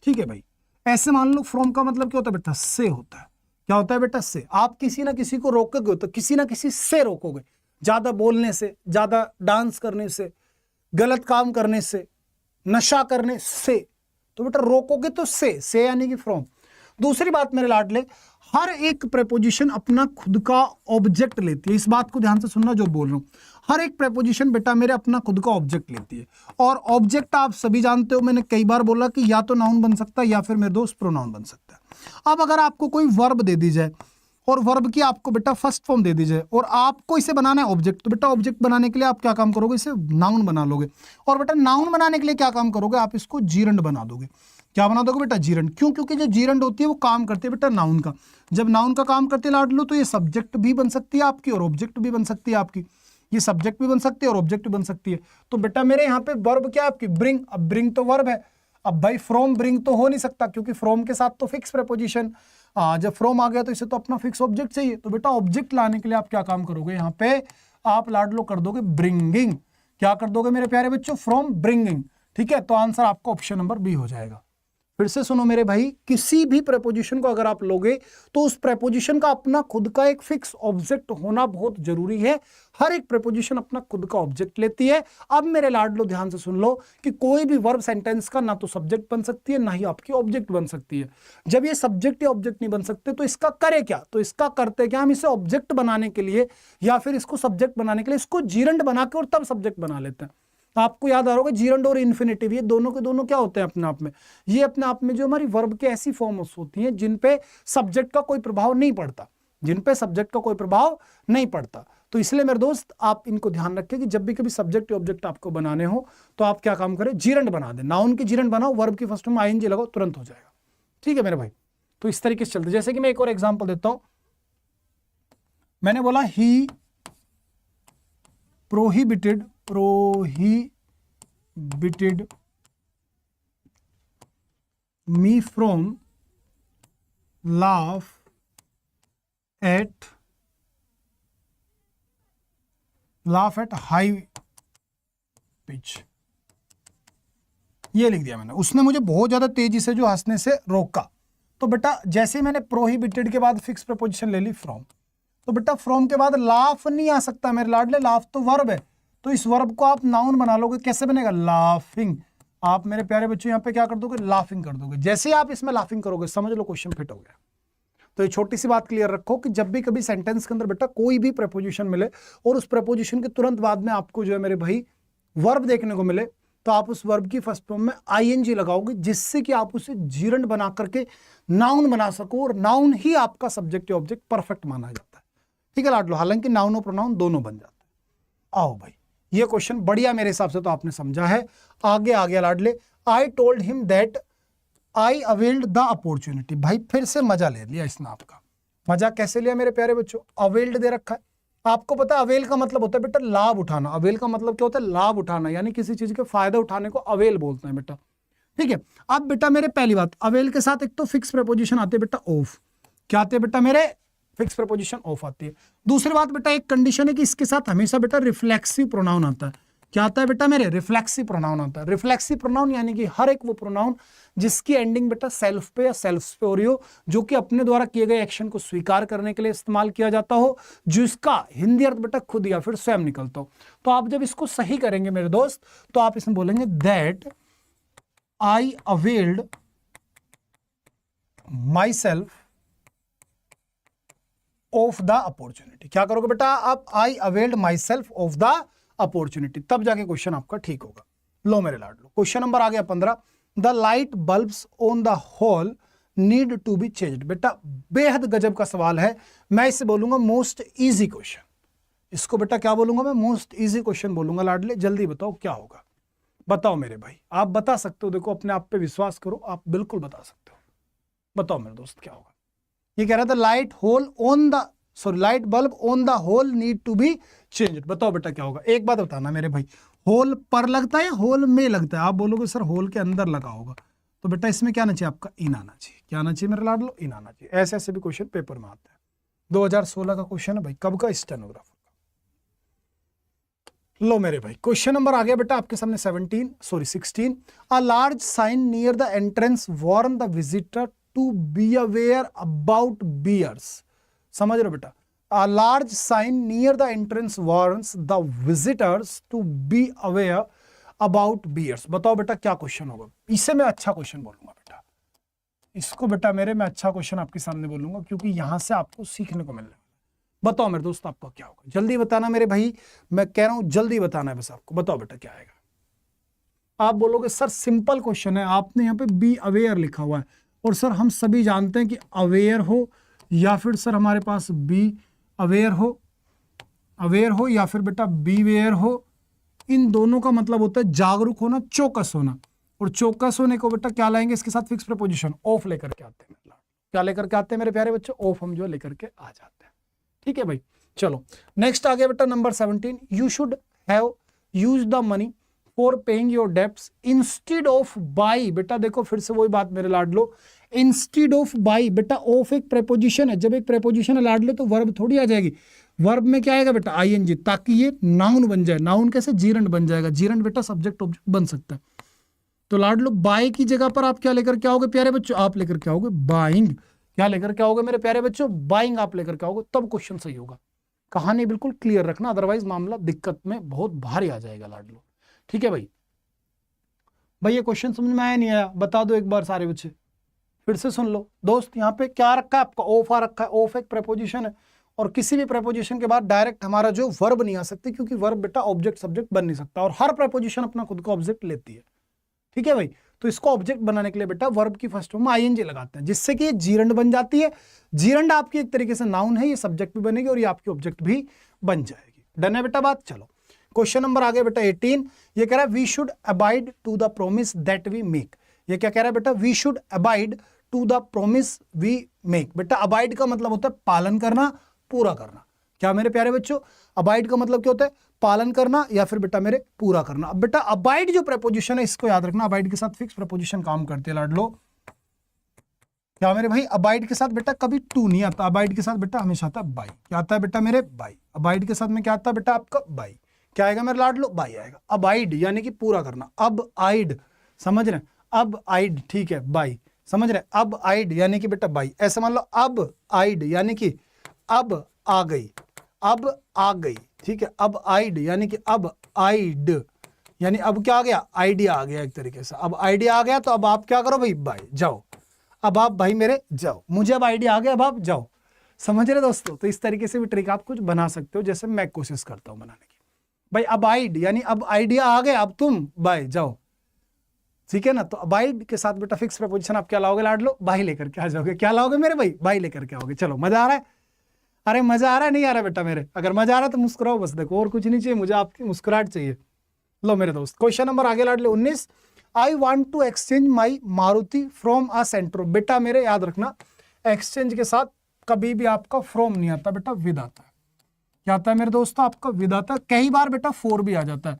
ठीक है भाई, ऐसे मान लो फ्रॉम का मतलब क्या होता है बेटा? से होता है। क्या होता है बेटा? से। आप किसी ना किसी को रोकोगे तो किसी ना किसी से रोकोगे, ज्यादा बोलने से, ज्यादा डांस करने से, गलत काम करने से, नशा करने से। तो बेटा रोकोगे तो से यानी कि फ्रॉम। दूसरी बात मेरे लाडले, हर एक प्रेपोजिशन अपना खुद का ऑब्जेक्ट लेती है। इस बात को ध्यान से सुनना जो बोल रहा हूं, हर एक प्रेपोजिशन बेटा मेरे अपना खुद का ऑब्जेक्ट लेती है। और ऑब्जेक्ट आप सभी जानते हो, मैंने कई बार बोला कि या तो नाउन बन सकता है या फिर मेरे दोस्त प्रोनाउन बन सकता है। अब अगर आपको कोई वर्ब दे दी जाए और वर्ब की आपको बेटा फर्स्ट फॉर्म दे दी जाए और आपको इसे बनाना है ऑब्जेक्ट, तो बेटा ऑब्जेक्ट बनाने के लिए आप क्या काम करोगे? इसे नाउन बना लोगे। और बेटा नाउन बनाने के लिए क्या काम करोगे? आप इसको जीरंड बना दोगे। क्या बना दोगे बेटा? जीरंड। क्यों? क्योंकि जो जीरंड होती है वो काम करती है बेटा नाउन का। जब नाउन का काम करते लाड लो तो ये सब्जेक्ट भी बन सकती है आपकी और ऑब्जेक्ट भी बन सकती है आपकी। ये सब्जेक्ट भी बन सकती है और ऑब्जेक्ट भी बन सकती है। तो बेटा मेरे यहाँ पे वर्ब क्या है आपकी? ब्रिंग। अब ब्रिंग तो वर्ब है। अब भाई फ्रॉम ब्रिंग तो हो नहीं सकता, क्योंकि फ्रॉम के साथ तो फिक्स प्रेपोजिशन, जब फ्रॉम आ गया तो इसे तो अपना फिक्स ऑब्जेक्ट चाहिए। तो बेटा ऑब्जेक्ट लाने के लिए आप क्या काम करोगे? यहाँ पे आप लाडलो कर दोगे ब्रिंगिंग। क्या कर दोगे मेरे प्यारे बच्चों? From bringing. ठीक है, तो आंसर आपका ऑप्शन नंबर बी हो जाएगा। फिर से सुनो मेरे भाई, किसी भी प्रेपोजिशन को अगर आप लोगे तो उस प्रेपोजिशन का अपना खुद का एक फिक्स ऑब्जेक्ट होना बहुत जरूरी है। हर एक प्रेपोजिशन अपना खुद का ऑब्जेक्ट लेती है। अब मेरे लाडलो ध्यान से सुन लो कि कोई भी वर्ब सेंटेंस का ना तो सब्जेक्ट बन सकती है ना ही आपकी ऑब्जेक्ट बन सकती है। जब ये सब्जेक्ट या ऑब्जेक्ट नहीं बन सकते तो इसका करे क्या? तो इसका करते क्या, हम इसे ऑब्जेक्ट बनाने के लिए या फिर इसको सब्जेक्ट बनाने के लिए इसको जीरंड बना के और तब सब्जेक्ट बना लेते हैं। आपको याद आ रहा होगा जीरंड और इन्फिनेटिव, ये दोनों के दोनों क्या होते हैं अपने आप में? ये अपने आप में जो हमारी वर्ब के ऐसी फॉर्म्स होती हैं जिन पे सब्जेक्ट का कोई प्रभाव नहीं पड़ता, जिन पे सब्जेक्ट का कोई प्रभाव नहीं पड़ता। तो इसलिए मेरे दोस्त आप इनको ध्यान रखें कि जब भी कभी सब्जेक्ट ऑब्जेक्ट आपको बनाने हो तो आप क्या काम करें? जीरंड बना दें। नाउन की जीरंड बनाओ, वर्ब की फर्स्ट में आईएनजी लगाओ, तुरंत हो जाएगा। ठीक है मेरे भाई, तो इस तरीके से चलते। जैसे कि मैं एक और एग्जाम्पल देता हूं, मैंने बोला ही prohibited me from laugh at high pitch। ये लिख दिया मैंने, उसने मुझे बहुत ज्यादा तेजी से जो हंसने से रोका। तो बेटा जैसे मैंने प्रोहिबिटेड के बाद फिक्स प्रपोजिशन ले ली फ्रॉम, तो बेटा फ्रॉम के बाद लाफ नहीं आ सकता मेरे लाडले, लाफ तो वर्ब है। तो इस वर्ब को आप नाउन बना लोगे, कैसे बनेगा? लाफिंग। आप मेरे प्यारे बच्चों यहाँ पे क्या कर दोगे? लाफिंग कर दोगे। जैसे ही आप इसमें लाफिंग करोगे समझ लो क्वेश्चन फिट हो गया। तो ये छोटी सी बात क्लियर रखो कि जब भी कभी सेंटेंस के अंदर बेटा कोई भी प्रेपोजिशन मिले और उस प्रेपोजिशन के तुरंत बाद में आपको जो है मेरे भाई वर्ब देखने को मिले, तो आप उस वर्ब की फर्स्ट फॉर्म में आईएनजी लगाओगे, जिससे कि आप उसे जीरंड बना करके नाउन बना सको और नाउन ही आपका सब्जेक्ट या ऑब्जेक्ट परफेक्ट माना जाता है। ठीक है लाडलो, हालांकि नाउन और प्रोनाउन दोनों बन जाते हैं। आओ भाई, ये क्वेश्चन बढ़िया मेरे हिसाब से तो आपने समझा है। आगे आ गया लाडले, I told him that I availed the opportunity. भाई फिर से मजा ले लिया इसने आपका। मजा कैसे लिया मेरे प्यारे बच्चों? अवेल्ड दे रखा है, आपको पता है अवेल का मतलब होता है बेटा लाभ उठाना। अवेल का मतलब क्या होता है? लाभ उठाना, यानी किसी चीज के फायदा उठाने को अवेल बोलते हैं बेटा। ठीक है। अब बेटा मेरे पहली बात, अवेल के साथ एक तो फिक्स प्रीपोजिशन आते हैं बेटा ऑफ। क्या आते हैं बेटा मेरे? फिक्स प्रीपोजिशन ऑफ आती है। दूसरी बात बेटा, एक कंडीशन है कि इसके साथ हमेशा बेटा रिफ्लेक्सिव प्रोनाउन आता है। क्या आता है बेटा मेरे? रिफ्लेक्सिव प्रोनाउन आता है। रिफ्लेक्सिव प्रोनाउन यानी कि हर एक वो प्रोनाउन जिसकी एंडिंग बेटा सेल्फ पे या सेल्फ्स पे हो रही हो, जो कि अपने द्वारा किए गए एक्शन को स्वीकार करने के लिए इस्तेमाल किया जाता हो, जिसका हिंदी अर्थ बेटा खुद या फिर स्वयं निकलता हो। तो आप जब इसको सही करेंगे मेरे दोस्त, तो आप इसमें बोलेंगे that I availed myself of the opportunity. क्या करोगे बेटा आप? I availed myself of the opportunity, तब जाके क्वेश्चन आपका ठीक होगा। लो मेरे लाडलो, क्वेश्चन नंबर आ गया 15। The light bulbs on the hall need to be changed. बेटा बेहद गजब का सवाल है, मैं इसे बोलूंगा मोस्ट इजी क्वेश्चन। इसको बेटा क्या बोलूंगा मैं? मोस्ट इजी क्वेश्चन बोलूंगा लाडले। जल्दी बताओ क्या होगा, बताओ मेरे भाई। आप बता सकते हो, देखो अपने आप पे विश्वास करो, आप बिल्कुल बता सकते हो। बताओ मेरे दोस्त क्या होगा। ये कह रहा था light bulb on the whole need to be changed. बताओ बेटा क्या होगा। एक बात बताना मेरे भाई, होल पर लगता है या होल में लगता है? आप बोलोगे सर होल के अंदर लगा होगा, तो बेटा इसमें क्या आना चाहिए आपका? इन आना चाहिए। क्या आना चाहिए मेरे लाडलो? इन आना चाहिए। ऐसे ऐसे भी क्वेश्चन पेपर में आते हैं। 2016 का क्वेश्चन है भाई, कब का? स्टेनोग्राफर का। लो मेरे भाई, क्वेश्चन नंबर आ गया बेटा आपके सामने 16। A large sign near the entrance warn the visitor to be aware about bears. समझ रहे हो बेटा? A large sign near the entrance warns the visitors to be aware about bears। बताओ बेटा क्या क्वेश्चन होगा? इसे मैं अच्छा क्वेश्चन बोलूंगा बेटा, इसको बेटा मेरे मैं अच्छा क्वेश्चन आपके सामने बोलूंगा, क्योंकि यहां से आपको सीखने को मिलने वाला। बताओ मेरे दोस्त आपका क्या होगा, जल्दी बताना मेरे भाई, मैं कह रहा हूं जल्दी बताना है बस आपको। बताओ बेटा क्या आएगा। आप बोलोगे सर सिंपल क्वेश्चन है, आपने यहाँ पे बी अवेयर लिखा हुआ है, और सर हम सभी जानते हैं कि अवेयर हो या फिर सर हमारे पास बी अवेयर हो या फिर बेटा बी वेयर हो, इन दोनों का मतलब होता है जागरूक होना, चौकस होना। और चौकस होने को बेटा क्या लाएंगे इसके साथ? फिक्स प्रीपोजिशन ऑफ लेकर के आते हैं। क्या लेकर के आते हैं मेरे प्यारे बच्चों? ऑफ हम जो लेकर के आ जाते हैं। ठीक है भाई, चलो नेक्स्ट आ गया बेटा number 17। You should have use the money for paying your debts instead of by. बेटा देखो फिर से वही बात मेरे लाडलो, इंस्टेड ऑफ बाई। बेटा ऑफ एक प्रेपोजिशन है, जब एक प्रेपोजिशन है लाडले तो वर्ब थोड़ी आ जाएगी। वर्ब में क्या आएगा बेटा? आईएनजी, ताकि ये नाउन बन जाए। नाउन कैसे? जीरंड बन जाएगा। जीरंड बेटा सब्जेक्ट ऑब्जेक्ट बन सकता है। तो लाडलो बाई की जगह पर आप क्या लेकर के आओगे प्यारे बच्चों? आप लेकर के आओगे बाइंग। क्या लेकर के आओगे मेरे प्यारे बच्चों? बाइंग आप लेकर के आओगे, तब क्वेश्चन सही होगा। कहानी बिल्कुल क्लियर रखना, अदरवाइज मामला दिक्कत में बहुत भारी आ जाएगा लाडलो। ठीक है भाई, ये क्वेश्चन समझ में आया नहीं आया? बता दो एक बार सारे बच्चे, फिर से सुन लो दोस्त। यहाँ पे क्या रखा है आपका? ऑफ आ रखा है। ऑफ एक प्रेपोजिशन है, और किसी भी प्रेपोजिशन के बाद डायरेक्ट हमारा जो वर्ब नहीं आ सकती, क्योंकि वर्ब बेटा ऑब्जेक्ट सब्जेक्ट बन नहीं सकता, और हर प्रेपोजिशन अपना खुद का ऑब्जेक्ट लेती है। ठीक है भाई, तो इसको ऑब्जेक्ट बनाने के लिए बेटा वर्ब की फर्स्ट फॉर्म में आईएनजी लगाते हैं, जिससे कि ये जीरंड बन जाती है। जीरंड आपकी एक तरीके से नाउन है, ये सब्जेक्ट भी बनेगी और ये आपकी ऑब्जेक्ट भी बन जाएगी। डन है बेटा बात? चलो क्वेश्चन नंबर आ गया बेटा 18। ये कह रहा है we should abide to the promise that we make. ये क्या कह रहा है बेटा? We should abide to the promise we make. बेटा अबाइड का मतलब होता है पालन करना, पूरा करना। क्या मेरे प्यारे बच्चों? अबाइड का मतलब क्या होता है? पालन करना या फिर बेटा मेरे पूरा करना। अब बेटा अबाइड जो प्रेपोजिशन है इसको याद रखना, अबाइड के साथ फिक्स प्रेपोजिशन काम करते हैं लाडलो। क्या मेरे भाई? अबाइड के साथ बेटा कभी टू नहीं आता, अबाइड के साथ बेटा हमेशा आता है बाई। क्या आता है बेटा मेरे? बाई। अबाइड के साथ में क्या आता है बेटा आपका? बाई। क्या आएगा मेरे लाडलो? बाई आएगा। अबाइड यानी कि पूरा करना। अब आइड, समझ रहे हैं? अब आइड, ठीक है, बाई, समझ रहे? अब आइड यानी कि बेटा बाई। ऐसे मान लो अब आइड यानी कि अब आ गई, अब आ गई। ठीक है, अब आइड यानी कि अब आइड यानी अब क्या आ गया? आइडिया आ गया एक तरीके से। अब आइडिया आ गया तो अब आप क्या करो भाई? बाई, जाओ। अब आप भाई मेरे जाओ, मुझे अब आइडिया आ गया, अब आप जाओ। समझ रहे दोस्तों? तो इस तरीके से भी ट्रिक आप कुछ बना सकते हो, जैसे मैं कोशिश करता हूं बनाने की। भाई अबाइड यानी अब आइडिया आ गया, अब तुम बाय जाओ। ठीक है ना? तो अबाइड के साथ बेटा फिक्स प्रीपोजिशन आप क्या लाओगे लाडलो? बाई लेकर के आ जाओगे। क्या लाओगे मेरे भाई? बाई लेकर के आओगे। चलो मजा आ रहा है? अरे मजा आ रहा है नहीं आ रहा बेटा मेरे? अगर मजा आ रहा है तो मुस्कुराओ बस, देखो और कुछ नहीं चाहिए मुझे, आपकी मुस्कुराहट चाहिए। लो मेरे दोस्त, क्वेश्चन नंबर आगे लाडले 19। I want to exchange my Maruti from a Santro. बेटा मेरे याद रखना, एक्सचेंज के साथ कभी भी आपका फ्रॉम नहीं आता बेटा, विद आता है। क्या आता है मेरे दोस्तों? आपका विद आता है। कई बार बेटा फॉर भी आ जाता है,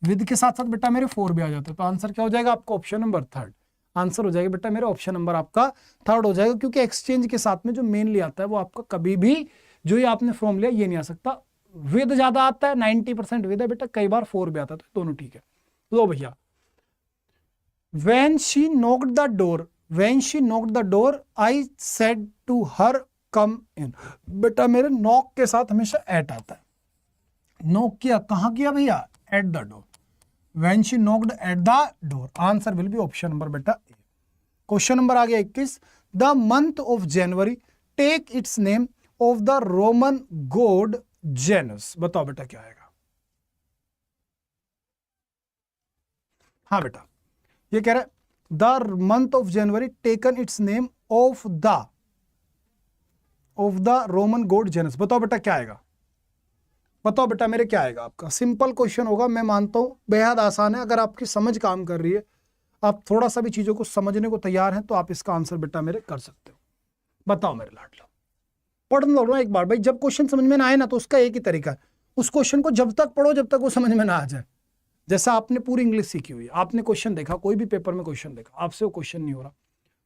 विद के साथ साथ बेटा मेरे 4 भी आ जाते हैं, तो आंसर क्या हो जाएगा आपका ऑप्शन नंबर थर्ड। आंसर हो जाएगा बेटा मेरे ऑप्शन नंबर आपका थर्ड हो जाएगा, क्योंकि एक्सचेंज के साथ में जो मेनली आता है वो आपका कभी भी जो ये आपने फ्रॉम लिया ये नहीं आ सकता। विद ज्यादा आता है, 90% विद है बेटा, कई बार 4 भी आता है, तो दोनों ठीक है। लो भैया, when she knocked the door I said to her come in। बेटा मेरे नॉक के साथ हमेशा एट आता है। नॉक किया, कहां किया भैया? At the door. when she knocked at the door, answer will be option number बेटा ए। क्वेश्चन नंबर आ गया 21, the month of January take its name of the Roman god Janus. बताओ बेटा क्या आएगा? हाँ बेटा, ये कह रहा है the month of January taken its name of the Roman god Janus. बताओ बेटा क्या आएगा? बताओ बेटा मेरे क्या आएगा आपका? सिंपल क्वेश्चन होगा, मैं मानता हूं बेहद आसान है। अगर आपकी समझ काम कर रही है, आप थोड़ा सा भी चीजों को समझने को तैयार हैं, तो आप इसका आंसर बेटा मेरे कर सकते हो। बताओ मेरे लाडलो, पढ़ लो एक बार भाई। जब क्वेश्चन समझ में ना आए ना, तो उसका एक ही तरीका है, उस क्वेश्चन को जब तक पढ़ो जब तक वो समझ में ना आ जाए। जैसा आपने पूरी इंग्लिश सीखी हुई है, आपने क्वेश्चन देखा, कोई भी पेपर में क्वेश्चन देखा, आपसे वो क्वेश्चन नहीं हो रहा,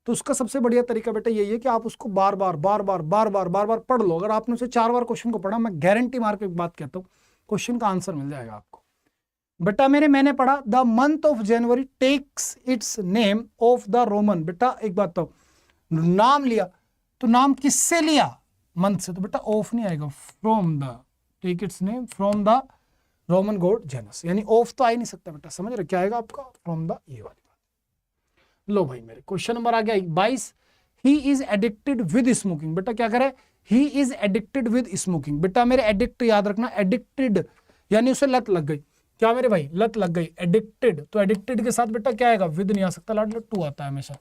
तो उसका सबसे बढ़िया तरीका बेटा यही है कि आप उसको बार बार पढ़ लो। अगर आपने उसे 4 बार क्वेश्चन को पढ़ा, मैं गारंटी मार के एक बात कहता हूँ, क्वेश्चन का आंसर मिल जाएगा आपको। बेटा मेरे मैंने पढ़ा the month of January takes its name of the Roman. बेटा एक बात तो, नाम लिया तो नाम किससे लिया? मंथ से, तो बेटा ऑफ नहीं आएगा, from the, take its name from the Roman god Janus, यानी ऑफ तो आ ही नहीं सकता बेटा। समझ रहे क्या आएगा आपका? फ्रॉम द, ये वाली बात। लो भाई मेरे क्वेश्चन नंबर आ गया 22, he is addicted with smoking. बेटा क्या करे? He is addicted with smoking. बेटा मेरे एडिक्ट याद रखना, एडिक्टेड यानी उसे लत लग गई। क्या मेरे भाई? लत लग गई। एडिक्टेड, तो एडिक्टेड के साथ बेटा क्या आएगा? विद नहीं आ सकता लाडलो, टू आता है हमेशा।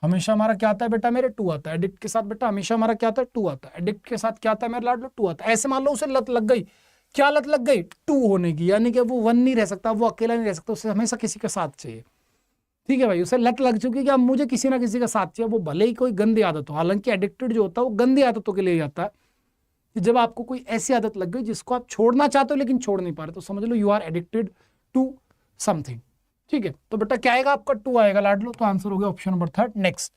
हमेशा हमारा क्या आता है बेटा मेरे? टू आता है। एडिक्ट के साथ बेटा हमेशा हमारा क्या आता है? टू आता है। एडिक्ट के साथ क्या आता है मेरे लाडलो? टू आता है। ऐसे मान लो उसे लत लग गई, क्या लत लग गई? टू होने की, यानी कि वो वन नहीं रह सकता, वो अकेला नहीं रह सकता, उसे हमेशा किसी के साथ चाहिए। ठीक है भाई, उसे लत लग चुकी कि अब मुझे किसी ना किसी का साथ चाहिए, वो भले ही कोई गंदी आदत हो। हालांकि एडिक्टेड जो होता है वो गंदी आदतों के लिए जाता है, कि जब आपको कोई ऐसी आदत लग गई जिसको आप छोड़ना चाहते हो लेकिन छोड़ नहीं पा रहे, तो समझ लो you are addicted to something. ठीक है, तो बेटा क्या आएगा आपका? टू आएगा लाडलो, तो आंसर हो गया option number third. Next,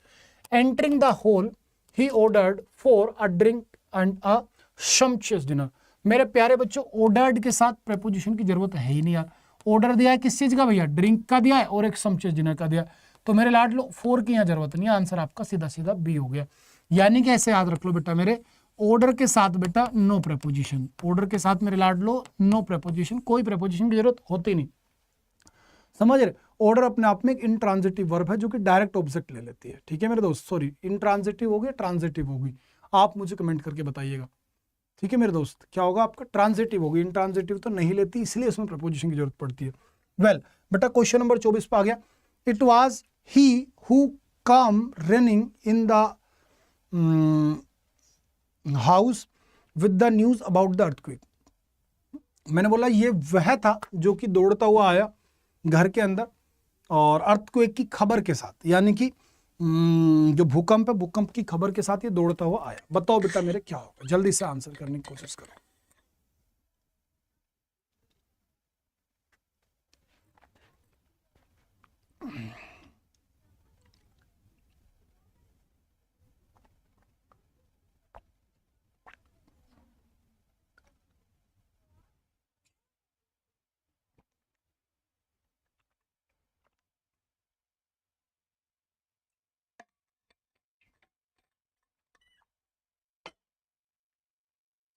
entering the hall he ordered for a drink and a sumptuous dinner. मेरे प्यारे बच्चों, ऑर्डर्ड के साथ प्रेपोजिशन की जरूरत है ही नहीं यार। ऑर्डर दिया है किस चीज का भैया? ड्रिंक का दिया है, और एक सम्पचुअस डिनर का दिया, तो मेरे लाडलो 4 की यहाँ जरूरत नहीं है। आंसर आपका सीधा सीधा बी हो गया। यानी कि ऐसे याद रख लो बेटा मेरे, ऑर्डर के साथ बेटा नो प्रेपोजिशन, ऑर्डर के साथ मेरे लाडलो नो प्रेपोजिशन, कोई प्रेपोजिशन की जरूरत होती नहीं। समझ रहे? ऑर्डर अपने आप में एक इंट्रांजिटिव वर्ब है जो कि डायरेक्ट ऑब्जेक्ट ले लेती है। ठीक है मेरे दोस्त, सॉरी इंट्रांजिटिव हो गई, ट्रांजिटिव होगी, आप मुझे कमेंट करके बताइएगा। ठीक है मेरे दोस्त, क्या होगा आपका? ट्रांजिटिव होगी, इंट्रांजिटिव तो नहीं लेती, इसलिए इसमें प्रपोजिशन की जरूरत पड़ती है। वेल बेटा क्वेश्चन नंबर 24 पे आ गया, it was he who come running in the house with the news about the earthquake. मैंने बोला ये वह था जो कि दौड़ता हुआ आया घर के अंदर और अर्थक्वेक की खबर के साथ, यानी कि जो भूकंप है, भूकंप की खबर के साथ ये दौड़ता हुआ आया। बताओ बेटा मेरे क्या होगा? जल्दी से आंसर करने की कोशिश करो।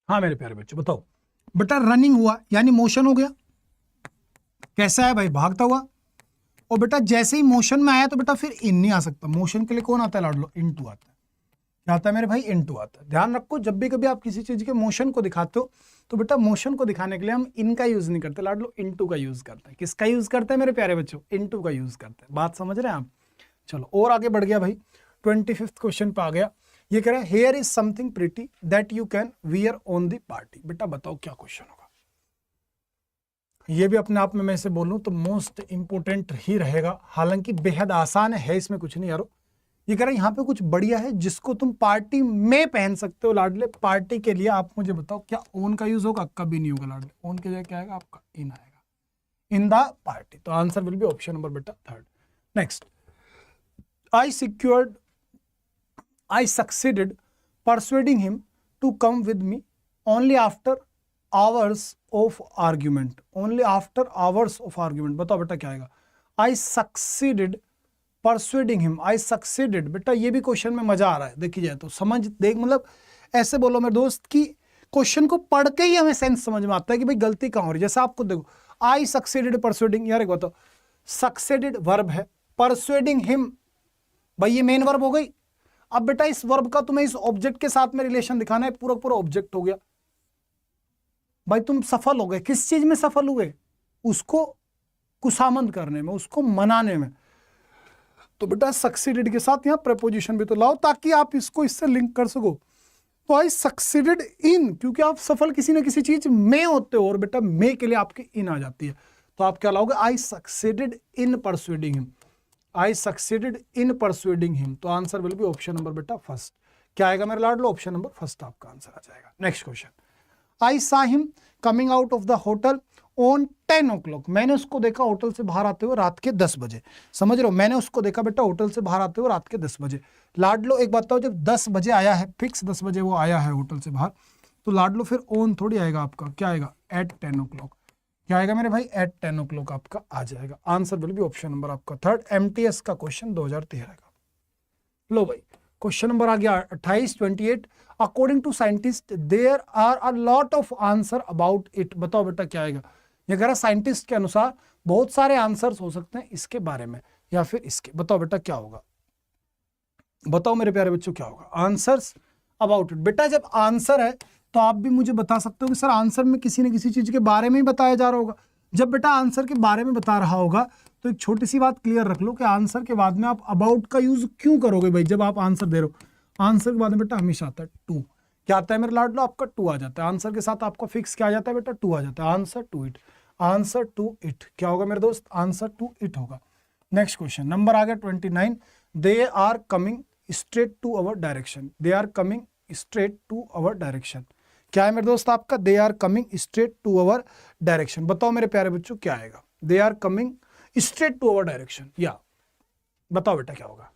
हाँ मेरे प्यारे बच्चों बताओ। बेटा रनिंग हुआ यानी मोशन हो गया। कैसा है भाई? भागता हुआ। और बेटा जैसे ही मोशन में आया तो बेटा फिर इन नहीं आ सकता। मोशन के लिए कौन आता है लाडलो? इनटू आता है। क्या आता है मेरे भाई? इनटू आता है। ध्यान रखो, जब भी कभी आप किसी चीज के मोशन को दिखाते हो तो बेटा मोशन को दिखाने के लिए हम इनका यूज नहीं करते लाडलो, इनटू का यूज करते हैं। किसका यूज करते हैं मेरे प्यारे बच्चों? इनटू का यूज करते हैं। बात समझ रहे हैं आप? चलो और आगे बढ़ गया भाई, 25th क्वेश्चन पे आ गया। ये कह रहा है here is something pretty that you can wear on the party. बेटा बताओ क्या क्वेश्चन होगा? ये भी अपने आप में मैं इसे बोलूं तो मोस्ट इंपोर्टेंट ही रहेगा, हालांकि बेहद आसान है, इसमें कुछ नहीं यारो। ये कह रहा है यहाँ पे कुछ बढ़िया है जिसको तुम पार्टी में पहन सकते हो लाडले। पार्टी के लिए आप मुझे बताओ क्या ओन का यूज होगा? कभी नहीं होगा लाडले। ओन के जगह क्या आएगा आपका? इन आएगा। In the party. तो answer will be option number बेटा third. Next, I succeeded persuading him to come with me only after hours of argument. Only after hours of argument. बताओ बेटा क्या आएगा? I succeeded persuading him. I succeeded बेटा, ये भी question में मजा आ रहा है, देखी जाए तो समझ देख, मतलब ऐसे बोलो मेरे दोस्त कि क्वेश्चन को पढ़ के ही हमें सेंस समझ में आता है कि भाई गलती कहाँ हो रही है। जैसे आपको देखो, I succeeded persuading, यार एक बताओ, succeeded वर्ब है, persuading him भाई ये मेन वर्ब हो गई। अब बेटा इस वर्ब का तुम्हें इस ऑब्जेक्ट के साथ में रिलेशन दिखाना है, पूरा पूरा ऑब्जेक्ट हो गया। भाई तुम सफल हो गए, किस चीज में सफल हुए? उसको कुशामंद करने में, उसको मनाने में। तो बेटा सक्सीडेड के साथ यहां प्रेपोजिशन भी तो लाओ ताकि आप इसको इससे लिंक कर सको। तो आई सक्सीडेड इन, क्योंकि आप सफल किसी ना किसी चीज में होते हो और बेटा में के लिए आपके इन आ जाती है। तो आप क्या लाओगे? I succeeded in persuading him. I succeeded in persuading him। तो answer will be option number बेटा फर्स्ट। क्या आएगा मेरे लाडलो? ऑप्शन नंबर फर्स्ट आपका आंसर आ जाएगा। Next question, I saw him coming out of the hotel on 10 o'clock। मैंने उसको देखा होटल से बाहर आते हुए रात के 10 बजे। समझ रहे हो, मैंने उसको देखा बेटा होटल से बाहर आते हुए रात के 10 बजे। लाडलो एक बात बताओ, जब 10 बजे आया है, फिक्स 10 बजे वो आया है होटल से बाहर, तो लाडलो फिर ऑन थोड़ी आएगा आपका, क्या आएगा? Eight 10 o'clock। क्या आएगा मेरे भाई? एट 10 o'clock आपका आ जाएगा। Answer will be option number आपका थर्ड। MTS का क्वेश्चन 2013 का। लो भाई क्वेश्चन नंबर आ गया 28, 28। According to scientist there are a lot of answer about it. बताओ बेटा क्या आएगा? ये कह रहा साइंटिस्ट के अनुसार बहुत सारे आंसर्स हो सकते हैं इसके बारे में या फिर इसके। बताओ बेटा क्या होगा? बताओ मेरे प्यारे बच्चों क्या होगा? Answers about it. बेटा जब आंसर है तो आप भी मुझे बता सकते हो कि सर आंसर में किसी न किसी चीज के बारे में ही बताया जा रहा होगा। जब बेटा आंसर के बारे में बता रहा होगा तो एक छोटी सी बात क्लियर रख लो कि आंसर के बाद में आप अबाउट का यूज क्यों करोगे भाई? जब आप आंसर दे रहे हो, आंसर के बाद में बेटा हमेशा आता है टू। क्या आता है मेरे लाडलो? आपका टू आ जाता है। आंसर के साथ आपका फिक्स क्या आ जाता है बेटा? टू आ जाता है। Answer to it. Answer to it क्या होगा मेरे दोस्त? आंसर टू इट होगा। नेक्स्ट क्वेश्चन नंबर आ गया 29। They are coming straight to our direction. They are coming straight to our direction. क्या है मेरे दोस्त आपका? They are coming straight to our direction. बताओ मेरे प्यारे बच्चों क्या आएगा? They are coming straight to our direction, या बताओ बेटा क्या होगा?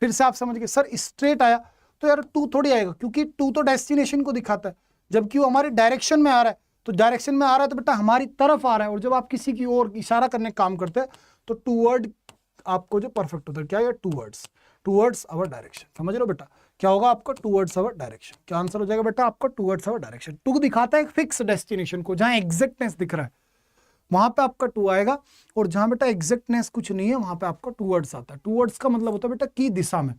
फिर से आप समझ गए सर स्ट्रेट आया तो यार टू थोड़ी आएगा, क्योंकि टू तो डेस्टिनेशन को दिखाता है, जबकि वो हमारे डायरेक्शन में आ रहा है। तो डायरेक्शन में आ रहा है तो बेटा हमारी तरफ आ रहा है, और जब आप किसी की ओर इशारा करने का काम करते हैं तो टूवर्ड आपको जो परफेक्ट होता है क्या है? Towards our direction. समझ लो बेटा क्या होगा आपका? Towards our direction. क्या आंसर हो जाएगा बेटा आपका? Towards our direction. टू दिखाता है एक फिक्स डेस्टिनेशन को, जहां एग्जैक्टनेस दिख रहा है वहां पे आपका टू आएगा, और जहां बेटा एग्जैक्टनेस कुछ नहीं है वहां पे आपका टूवर्ड्स आता है। टूवर्ड्स का मतलब होता है बेटा की दिशा में।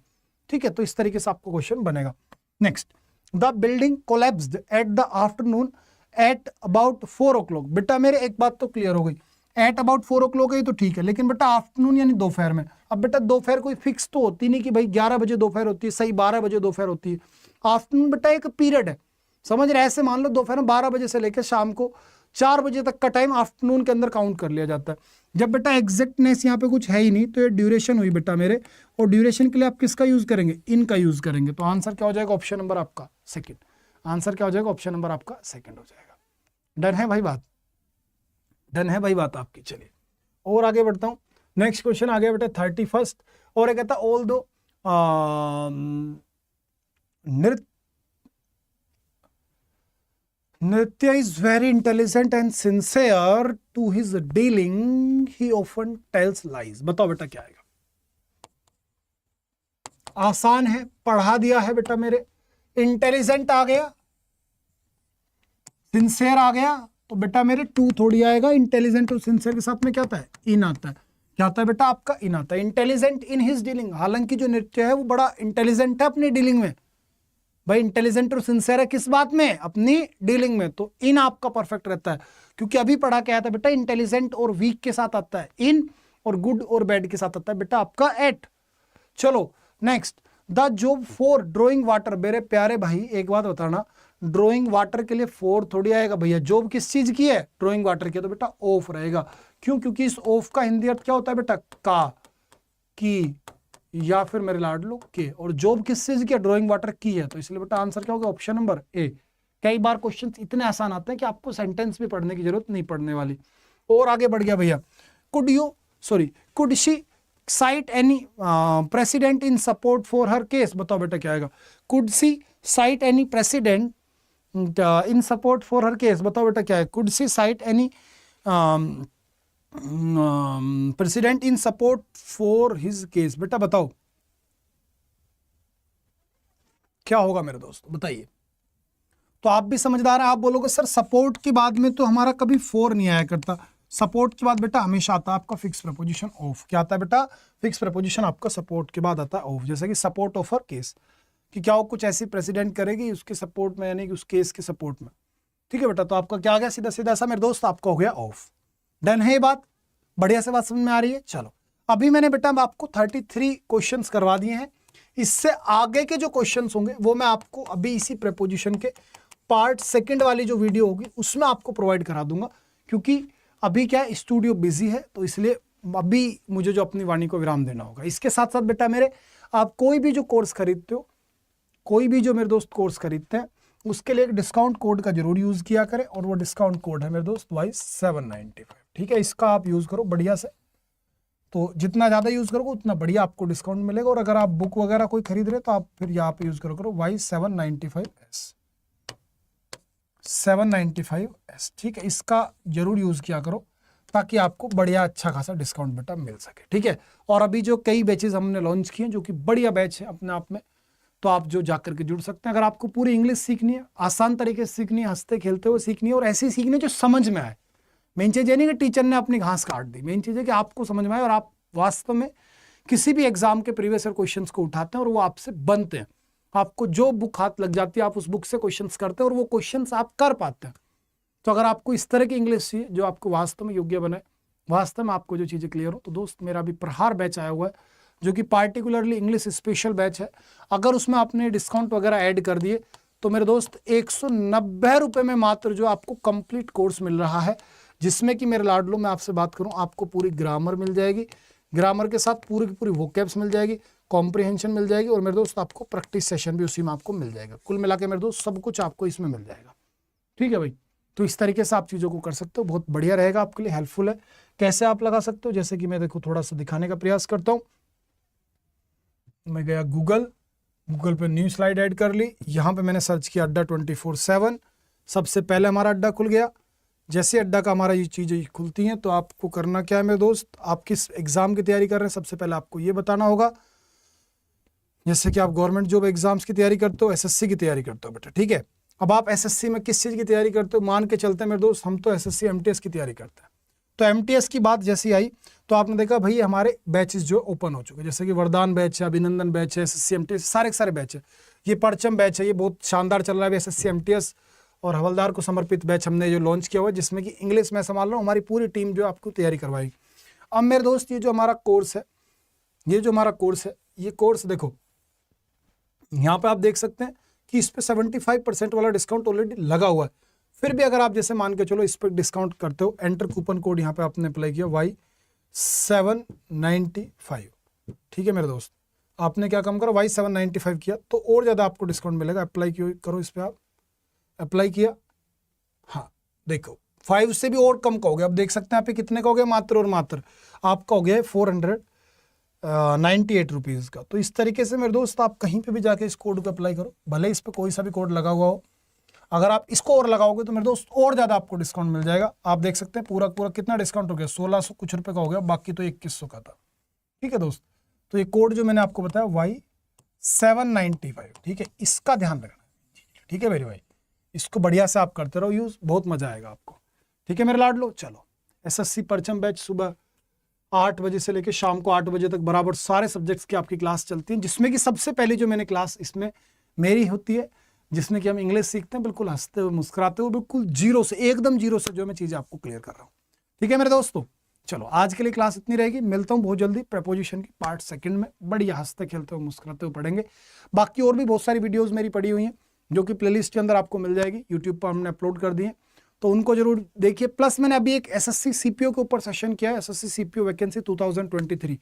ठीक है, तो इस तरीके से आपको क्वेश्चन बनेगा। Next, the building collapsed at the afternoon at about 4 o'clock। बेटा मेरे एक बात तो क्लियर हो गई, एट अबाउट 4 o'clock है तो ठीक है, लेकिन बेटा आफ्टरनून यानी दोपहर में। अब बेटा दोपहर कोई फिक्स तो होती नहीं कि भाई 11 बजे दोपहर होती है, सही 12 बजे दोपहर होती है। आफ्टरनून बेटा एक पीरियड है, समझ रहे? ऐसे मान लो दोपहर में 12 बजे से लेकर शाम को 4 बजे तक का टाइम आफ्टरनून के अंदर काउंट कर लिया जाता है। जब बेटा एग्जैक्टनेस यहाँ पे कुछ है ही नहीं तो ये ड्यूरेशन हुई बेटा मेरे, और ड्यूरेशन के लिए आप किसका यूज करेंगे? इनका यूज करेंगे। तो आंसर क्या हो जाएगा? ऑप्शन नंबर आपका सेकंड। आंसर क्या हो जाएगा? ऑप्शन नंबर आपका सेकंड हो जाएगा। डन है भाई बात? डन है भाई बात आपकी? चलिए और आगे बढ़ता हूं। नेक्स्ट क्वेश्चन आ गया बेटा 31, और ये कहता ऑल दो Nritya is very intelligent and sincere to his dealing. He often tells lies. बताओ बेटा क्या आएगा? आसान है, पढ़ा दिया है बेटा मेरे। इंटेलिजेंट आ गया, सिंसियर आ गया, तो बेटा मेरे टू थोड़ी आएगा। इंटेलिजेंट और सिंसियर के साथ में क्या आता है? इन आता है। क्या आता है बेटा आपका? इन आता है। इंटेलिजेंट इन हिज डीलिंग, हालांकि जो नृत्य है वो बड़ा इंटेलिजेंट है अपनी डीलिंग में। भाई इंटेलिजेंट और सिंसियर है किस बात में? अपनी डीलिंग में। तो इन आपका परफेक्ट रहता है, क्योंकि अभी पढ़ा क्या था बेटा? इंटेलिजेंट और वीक के साथ आता है इन, और गुड और बैड के साथ आता है बेटा आपका एट। चलो next, the job for drawing water. मेरे प्यारे भाई एक बात बताना, ड्रॉइंग वाटर के लिए फोर थोड़ी आएगा भैया। जॉब किस चीज की है? ड्रॉइंग वाटर की, तो बेटा ऑफ रहेगा। क्यों? क्योंकि इस ऑफ का हिंदी अर्थ क्या होता है बेटा? का, की, या फिर मेरे लाडलो के। और जॉब किस चीज की है? ड्रॉइंग वाटर की है, तो इसलिए बेटा आंसर क्या होगा? Option number A. कई बार क्वेश्चंस इतने आसान आते हैं कि आपको सेंटेंस भी पढ़ने की जरूरत नहीं पड़ने वाली। और आगे बढ़ गया भैया, could she site any president in support for her case, बताओ बेटा क्या आएगा, could see site any president in support for her case, बताओ बेटा क्या है, could see site any president in support for his case, बेटा बताओ क्या होगा मेरे दोस्त, बताइए। तो आप भी समझदार हैं, आप बोलोगे सर सपोर्ट के बाद में तो हमारा कभी फॉर नहीं आया करता, सपोर्ट के बाद बेटा हमेशा आता है आपका फिक्स प्रपोजिशन ऑफ, क्या आता है बेटा, फिक्स प्रपोजिशन आपका सपोर्ट के बाद आता है ऑफ, जैसे कि सपोर्ट ऑफ हर केस, कि क्या वो कुछ ऐसी प्रेसिडेंट करेगी उसके सपोर्ट में, यानी कि उस केस के सपोर्ट में, ठीक है बेटा। तो आपका क्या आ गया, सीधा सीधा सा मेरे दोस्त आपका हो गया ऑफ। डन है ये बात, बढ़िया से बात समझ में आ रही है। चलो अभी मैंने बेटा आपको 33 क्वेश्चंस करवा दिए हैं, इससे आगे के जो क्वेश्चंस होंगे वो मैं आपको अभी इसी प्रेपोजिशन के पार्ट सेकंड वाली जो वीडियो होगी उसमें आपको प्रोवाइड करा दूंगा, क्योंकि अभी क्या है स्टूडियो बिजी है, तो इसलिए अभी मुझे जो अपनी वाणी को विराम देना होगा। इसके साथ साथ बेटा मेरे, आप कोई भी जो कोर्स खरीदते हो, कोई भी जो मेरे दोस्त कोर्स खरीदते हैं, उसके लिए एक डिस्काउंट कोड का जरूर यूज किया करें, और वो डिस्काउंट कोड है मेरे दोस्त Y795, ठीक है। इसका आप यूज करो बढ़िया से, तो जितना ज़्यादा यूज़ करोगे उतना बढ़िया आपको डिस्काउंट मिलेगा। और अगर आप बुक वगैरह कोई खरीद रहे तो आप फिर यहाँ पे यूज़ करो Y795S, 795S, ठीक है। इसका जरूर यूज़ किया करो ताकि आपको बढ़िया अच्छा खासा डिस्काउंट बेटा मिल सके, ठीक है। और अभी जो कई बैचेज हमने लॉन्च किए हैं जो कि बढ़िया बैच है अपने आप में, तो आप जो जाकर के जुड़ सकते हैं। अगर आपको पूरी इंग्लिश सीखनी है, आसान तरीके से सीखनी है, हंसते खेलते हुए सीखनी है, और ऐसी सीखनी है जो समझ में आए। मेन चीज़ ये नहीं कि टीचर ने अपनी घास काट दी, मेन चीज़ है कि आपको समझ में आए और आप वास्तव में किसी भी एग्जाम के प्रीवियस ईयर क्वेश्चंस को उठाते हैं और वो आपसे बनते हैं। आपको जो बुक हाथ लग जाती है आप उस बुक से क्वेश्चंस करते हैं और वो क्वेश्चंस आप कर पाते हैं। तो अगर आपको इस तरह की इंग्लिश चाहिए जो आपको वास्तव में योग्य बनाए, वास्तव में आपको जो चीज़ें क्लियर हो, तो दोस्त मेरा अभी प्रहार बैच आया हुआ है जो कि पार्टिकुलरली इंग्लिश स्पेशल बैच है। अगर उसमें आपने डिस्काउंट वगैरह ऐड कर दिए तो मेरे दोस्त 190 रुपये में मात्र जो आपको कंप्लीट कोर्स मिल रहा है, जिसमें कि मेरे लाडलो मैं आपसे बात करूं, आपको पूरी ग्रामर मिल जाएगी, ग्रामर के साथ पूरी की पूरी वोकैब्स मिल जाएगी, कॉम्प्रिहेंशन मिल जाएगी, और मेरे दोस्त आपको प्रैक्टिस सेशन भी उसी में आपको मिल जाएगा। कुल मिला के मेरे दोस्त सब कुछ आपको इसमें मिल जाएगा, ठीक है भाई। तो इस तरीके से आप चीज़ों को कर सकते हो, बहुत बढ़िया रहेगा आपके लिए, हेल्पफुल है। कैसे आप लगा सकते हो, जैसे कि मैं देखो थोड़ा सा दिखाने का प्रयास करता हूँ। मैं गया गूगल पे न्यू स्लाइड ऐड कर ली, यहाँ पे मैंने सर्च किया अड्डा 24/7, सबसे पहले हमारा अड्डा खुल गया। जैसे अड्डा का हमारा ये चीज़ें खुलती हैं तो आपको करना क्या है मेरे दोस्त, आप किस एग्ज़ाम की तैयारी कर रहे हैं सबसे पहले आपको ये बताना होगा। जैसे कि आप गवर्नमेंट जॉब एग्जाम्स की तैयारी करते हो, एसएससी की तैयारी करते हो बेटा, ठीक है। अब आप एसएससी में किस चीज़ की तैयारी करते हो, मान के चलते हैं मेरे दोस्त हम तो एसएससी एमटीएस की तैयारी करते हैं। तो एमटीएस की बात जैसी आई तो आपने देखा भाई हमारे बैचेस जो ओपन हो चुके हैं, जैसे कि वरदान बैच है, अभिनंदन बैच है, एसएससी एमटीएस, सारे सारे बैच है। ये परचम बैच है, ये बहुत शानदार चल रहा है एसएससी एमटीएस और हवलदार को समर्पित बैच हमने जो लॉन्च किया हुआ है, जिसमें कि इंग्लिश में संभाल रहा हूँ, हमारी पूरी टीम जो आपको तैयारी करवाएगी। अब मेरे दोस्त ये जो हमारा कोर्स है, ये कोर्स देखो यहाँ पे आप देख सकते हैं कि इस पे 75% वाला डिस्काउंट ऑलरेडी लगा हुआ है। फिर भी अगर आप जैसे मान के चलो इस पर डिस्काउंट करते हो, एंटर कूपन कोड यहाँ पे आपने अप्लाई किया Y795, ठीक है मेरे दोस्त। आपने क्या काम करा, Y795 किया तो और ज़्यादा आपको डिस्काउंट मिलेगा। अप्लाई करो इस पर, आप अप्लाई किया, हाँ देखो 5 से भी और कम का हो गया। अब देख सकते हैं आप कितने का हो गया, मात्र और मात्र आपका हो गया है 498 रुपीज़ का। तो इस तरीके से मेरे दोस्त आप कहीं पे भी जाके इस कोड को अप्लाई करो, भले इस पर कोई सा भी कोड लगा हुआ हो, अगर आप इसको और लगाओगे तो मेरे दोस्त और ज़्यादा आपको डिस्काउंट मिल जाएगा। आप देख सकते हैं पूरा कितना डिस्काउंट हो गया, 1600 कुछ रुपये का हो गया, बाकी तो 2100 का था, ठीक है दोस्त। तो ये कोड जो मैंने आपको बताया Y795, ठीक है, इसका ध्यान रखना, ठीक है मेरे भाई। इसको बढ़िया से आप करते रहो यूज़, बहुत मजा आएगा आपको, ठीक है मेरे लाडलो। चलो एसएससी परचम बैच सुबह 8 बजे से लेकर शाम को 8 बजे तक बराबर सारे सब्जेक्ट्स की आपकी क्लास चलती है, जिसमें कि सबसे पहले जो मैंने क्लास इसमें मेरी होती है, जिसमें कि हम इंग्लिश सीखते हैं बिल्कुल हंसते हुए मुस्कुराते हुए, बिल्कुल जीरो से, एकदम जीरो से जो मैं चीज़ें आपको क्लियर कर रहा हूँ, ठीक है मेरे दोस्तों। चलो आज के लिए क्लास इतनी रहेगी, मिलता हूँ बहुत जल्दी प्रेपोजिशन की पार्ट सेकंड में, बढ़िया हंसते खेलते हुए मुस्कुराते हुए पढ़ेंगे। बाकी और भी बहुत सारी वीडियोज़ मेरी पड़ी हुई हैं जो कि प्लेलिस्ट के अंदर आपको मिल जाएगी, यूट्यूब पर हमने अपलोड कर दिए, तो उनको जरूर देखिए। प्लस मैंने अभी एक एसएससी सीपीओ के ऊपर सेशन किया है, एसएससी सीपीओ वैकेंसी 2023,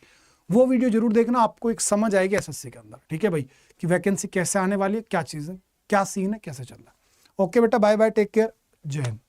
वो वीडियो जरूर देखना, आपको एक समझ आएगी एसएससी के अंदर, ठीक है भाई, कि वैकेंसी कैसे आने वाली है, क्या चीज़ है, क्या सीन है, कैसे चल रहा है। ओके बेटा, बाय बाय, टेक केयर, जय हिंद।